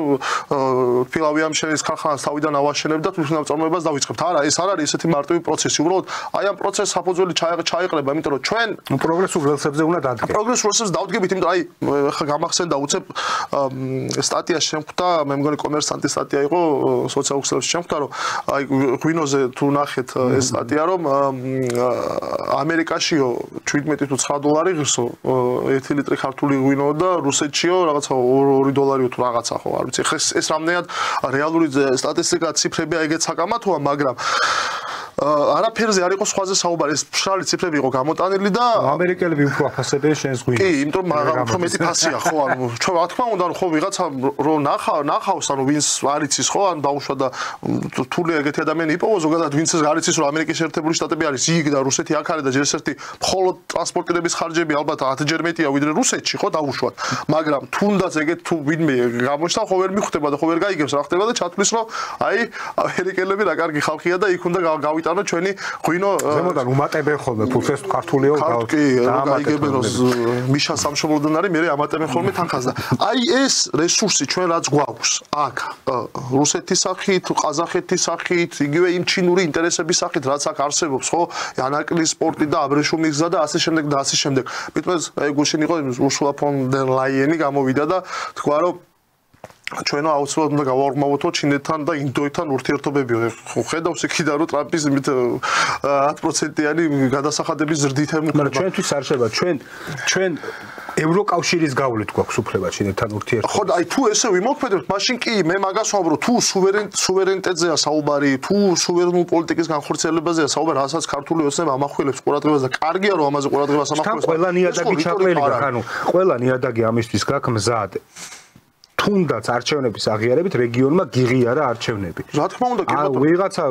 ფილავი ამ შენის ქარხანას თავიდან ავაშენებთ და თვითნავწარმოებას დავიწყებთ. არა, ეს არ არის ესეთი მარტივი პროცესი. უბრალოდ აი ამ პროცესს საფუძველი ჩაიყრება, იმიტომ რომ ჩვენ პროგრესულ რელსებზე უნდა დადგეთ. პროგრესულ რელსებზე დავდგებით, იმიტომ აი ხა გამახსენდა უცებ სტატია შემხვდა, მე მგონი კომერსანტის სტატია იყო სოციალურ ქსელებში შემხვდა, რომ აი ღვინოზე თუ ნახეთ ეს სტატია, რომ ამერიკაშიო 17 თუ 9 დოლარი ღირსო 1 ლიტრი ქართული ღვინო და რუსეთშიო რაღაცა 2 დოლარიო თუ რაღაცა ხო, არ ვიცი. ხა ეს რამდენად რეალური სტატისტიკა ციფრები ეგეც საკამათოა, მაგრამ არაფერზე არ იყო სხვაზე საუბარი, ეს მშრალი ციფრები იყო გამოტანილი და ამერიკელები უფრო აფასებენ შენს ღვინოს. კი, იმიტომ რომ უფრო მეტი ფასია ხო, ანუ ჩვენ რა თქმა უნდა, ხო ვიღაცა რომ ნახავს, ანუ ვინც არ იცის ხო, ან დაუშვა და თული ეგეთი ადამიანი იპოვო, ზოგადად ვინც არ იცის რომ ამერიკის შეერთებული შტატები არის იქ და რუსეთი აქ არის და ჯერ ერთი მხოლოდ ტრანსპორტირების ხარჯები ალბათ 10-ჯერ მეტია ვიდრე რუსეთში ხო დაუშვათ, მაგრამ თუნდაც ეგეთ თუ ვინმე გამოჩნდა, ხო ვერ მიხვდება და ხო ვერ გაიგებს რა ხდება და ჩათვლის რომ აი ამერიკელები რა კარგი ხალხია და იქ უნდა გავიტანო ჩვენი ღვინო ზემოდან უმატებენ ხოლმე ფულს ქართულიო გაიგებენ რომ მიშა სამშობლოდან არის, მე ამატებენ ხოლმე თანხას და აი ეს რესურსი ჩვენ რაც გვაქვს აქ რუსეთის სახით, ყაზახეთის სახით, იგივე იმ ჩინური ინტერესების სახით, რაც აქ არსებობს, ხო? ანაკლის სპორტი და აბრეშუმის გზა და ასე შემდეგ და ასე შემდეგ. მithume აი გუშინ იყო ურსულა ფონ დერ ლაიენი გამოვიდა და თქვა რომ ჩვენო აუცილებლად უნდა გავარგმავთო ჩინეთთან და ინდოეთთან ურთიერთობები. ხო ხედავს იქიდან რომ ტრამპის 10%-იანი გადასახადების ზრდით ემუქრება. ჩვენთვის არ შევა, ჩვენ ევროკავშირის გავლით გვაქვს უფლება ჩინეთთან ურთიერთობა. ხო და აი თუ ესე ვიმოქმედებთ, მაშინ კი მე მაგას ვამბობ, თუ სუვერენიტეტზეა საუბარი, თუ სუვერენული პოლიტიკის განხორციელებაზეა საუბარი, რასაც ქართული ოცნება ამახვილებს ყურადღებას და კარგია რომ ამაზე ყურადღებას ამახვილებს. ყველა ნიადაგი ჩაყრილი გაქვს, ანუ ყველა ნიადაგი ამისთვის გაქვს მზად. თუნდაც არჩევნების აღიარებით რეგიონმა გიღიარა არჩევნები. რა თქმა უნდა, კი ბატონო. ვიღაცა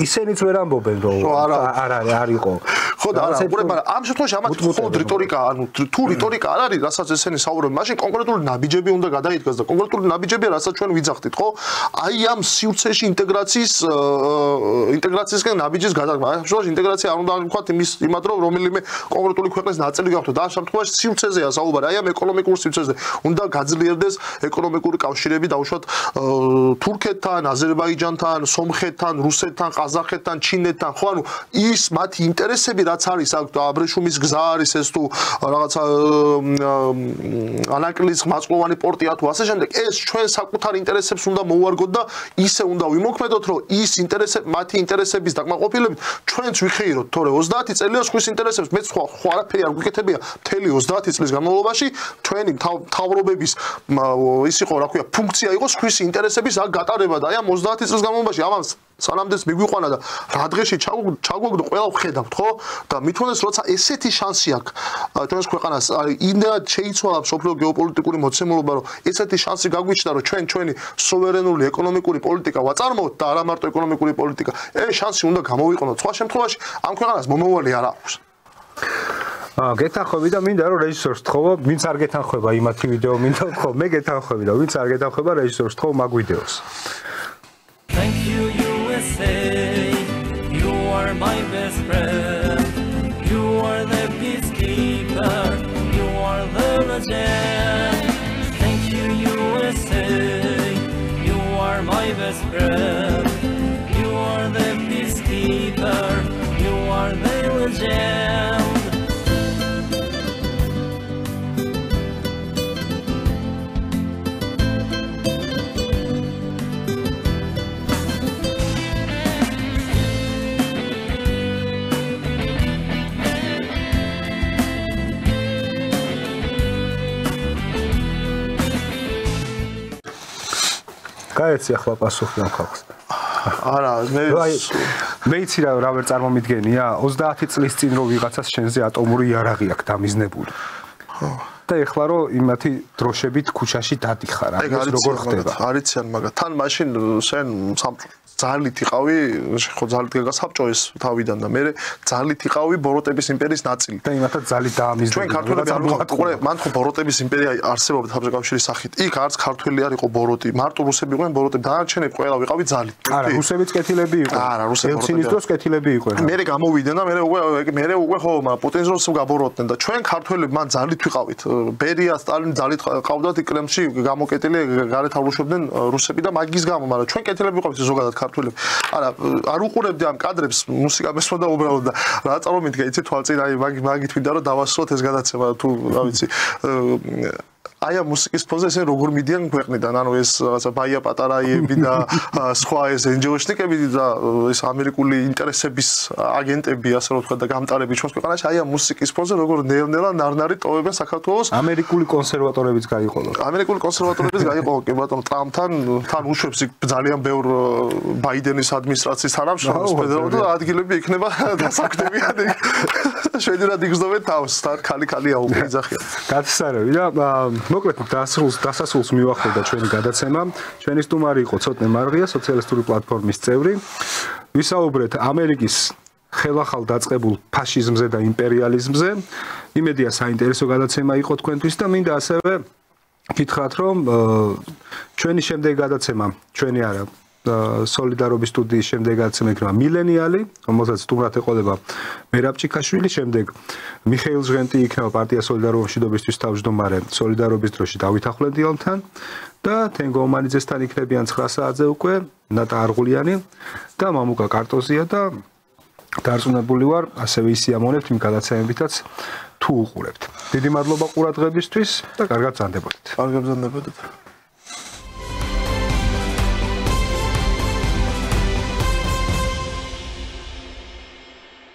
ისენიც ვერ ამბობენ რომ არ იყო. ხო და არა, მაგრამ ამ შემთხვევაში ამათ მხოლოდ რიტორიკა, ანუ თუ რიტორიკა არ არის, რასაც ესენი საუბრობენ, მაშინ კონკრეტული ნაბიჯები უნდა გადაიდგას და კონკრეტული ნაბიჯები, რასაც ჩვენ ვიძახდით, ხო? აი ამ სივრცეში ინტეგრაციისგან ნაბიჯის გადაგმა. ამ შემთხვევაში ინტეგრაცია არ უნდა ვთქვათ იმად რომ რომელიმე კონკრეტული ქვეყნის ნაწილი გავხდეთ. ამ შემთხვევაში სივრცეზეა საუბარი, აი ამ ეკონომიკურ სივრცეზე. უნდა გაძლიერდეს ეკონომიკური კავშირები დაუშვათ თურქეთთან, აზერბაიჯანთან, სომხეთთან, რუსეთთან, ყაზახეთთან, ჩინეთთან, ხო, ანუ ის მათი ინტერესები რაც არის აქ აბრეშუმის გზა არის ეს თუ რაღაცა ანაკლის მაწვოვანი პორტია თუ ასე შემდეგ, ეს ჩვენ საკუთარ ინტერესებს უნდა მოვარგოთ და ისე უნდა ვიმოქმედოთ, რომ ის ინტერესები, მათი ინტერესების დაკმაყოფილებით ჩვენც ვიხეიროთ, თორე 30 წელია სხვის ინტერესებს, მე სხვა არაფერი არ გვიკეთებია მთელი 30 წლის განმავლობაში ჩვენი მთავრობების ის იყო, რა ქვია, ფუნქცია იყო სხვისი ინტერესების აქ გატარება და აი ამ 30 წლის განმავლობაში ამას სანამდეც მიგვიყვანა და რა დღეში ჩაგვაგდო ყველა ვხედავთ, ხო? და მithonეს როცა ესეთი შანსი აქვს ჩვენს ქვეყანას, იმდენად შეიცვალა მსოფლიო გეოპოლიტიკური მოცემულობა, რომ ესეთი შანსი გაგვიჩნდა, რომ ჩვენი სუვერენული ეკონომიკური პოლიტიკა ვაწარმოოთ და არა მარტო ეკონომიკური პოლიტიკა, ეს შანსი უნდა გამოვიყენოთ. სხვა შემთხვევაში ამ ქვეყანას მომავალი არ აქვს. გეთანხმები და მინდა რომ რეჟისორს თხოვო, ვინც არ გეთანხმება იმათი ვიდეო მინდა თქო, მე გეთანხმები და ვინც არ გეთანხმება რეჟისორს თხოვო მაგ ვიდეოს. Thank you USA, you are my best friend, you are the peacekeeper, you are the legend. Thank you USA, you are my best friend, you are the peacekeeper, you are the legend. გაეცი ახლა პასუხი ამ ხალხს. არა, მე იცი რა ვერ წარმომიდგენია 30 წლის წინ რო ვიღაცას შენზე ატომური იარაღი აქვს დამიზნებული. და ეხლა რომ იმათი დროშებით ქუჩაში დადიხარ, ეს როგორ ხდება? არიციან მაგათ. თან მაშინ შენ ძალით იყავი, ხო ძალით გასაბჭო ეს თავიდან და მე ძალით იყავი ბოროტების იმპერიის ნაწილი. და იმათაც ძალით დაამიზნე. ჩვენ ქართველები არ ვიყავით, ყურე, მან ხო ბოროტების იმპერია არსებობდა საბჭოების სახით. იქ არც ქართველი არ იყო ბოროტი, მარტო რუსები იყვნენ ბოროტები, დანარჩენები ყველა ვიყავით ძალით. არა, რუსებიც კეთილები იყვნენ. არა, რუსები ელცინის დროს კეთილები იყვნენ. მე გამოვიდნენ და მე უკვე ხო პუტინს როს გაბოროტდნენ და ჩვენ ქართველები მან ძალით ვიყავით. ბერია, სტალინი ძალით ყავდათ იქ კრემლში გამოკეტილი გარეთ ავრუშებდნენ რუსები და მაგის გამო, მაგრამ ჩვენ კეთილები ვიყავით ზოგადად ქართველები. არა, არ უყურებდი ამ კადრებს, მუსიკა მესმოდა უბრალოდ და რა წარმომიდგა, იცი თვალწინ აი მაგით მინდა რომ დავასრულოთ ეს გადაცემა თუ რა ვიცი. აი ამ მუსიკის ფონზე ესე როგორ მიდიან ქვეყნიდან, ანუ ეს რაღაცა ბაია პატარაიები და სხვა ეს NGO-შნიკები და ეს ამერიკული ინტერესების აგენტები, ასე რომ ვთქვა და გამტარები ჩვენს ქვეყანაში, აი ამ მუსიკის ფონზე როგორ ნელ-ნელა ნარ-ნარი ტოვებენ საქართველოს. ამერიკული კონსერვატორებიც გაიყოლო. ამერიკული კონსერვატორებიც გაიყოლო, კი ბატონო, ტრამპთან თან უშვებს იქ ძალიან ბევრ ბაიდენის ადმინისტრაციის თანამშრომლებს ფედერალურ ადგილები იქნება დასაქმდებიან. შვედურად იგრძნობენ თავს, თან ხალი-ხალია უკვე იძახიან. გასასარევი და მოკლედ დასასრულს მივახდინა ჩვენი გადაცემა. ჩვენი სტუმარი იყო ცოტნე მარღია, სოციალისტური პლატფორმის წევრი. ვისაუბრეთ ამერიკის ხელახალ დაწყებულ ფაშიზმზე და იმპერიალიზმზე. იმედია საინტერესო გადაცემა იყო თქვენთვის და მინდა ასევე გითხრათ, რომ ჩვენი შემდეგი გადაცემა, ჩვენი არა სოლიდარობის სტუდიის შემდეგ გადაცემა იქნება მილენიალი, რომელსაც სტუმრად ეყოლება მერაბ ჭიქაშვილი, შემდეგ მიხეილ ჟღენტი იქნება პარტია სოლიდარობის მშვიდობისთვის თავმჯდომარე სოლიდარობის დროში დავით ახვლედიანთან და თენგო ომანიძესთან იქნებიან 9 საათზე უკვე ნატა არღულიანი და მამუკა კარტოზია და დარწმუნებული ვარ, ასევე ისიამონებთ იმ გადაცემებითაც თუ უყურებთ. დიდი მადლობა ყურადღებისთვის და კარგად ბრძანდებოდეთ. კარგად ბრძანდებოდეთ.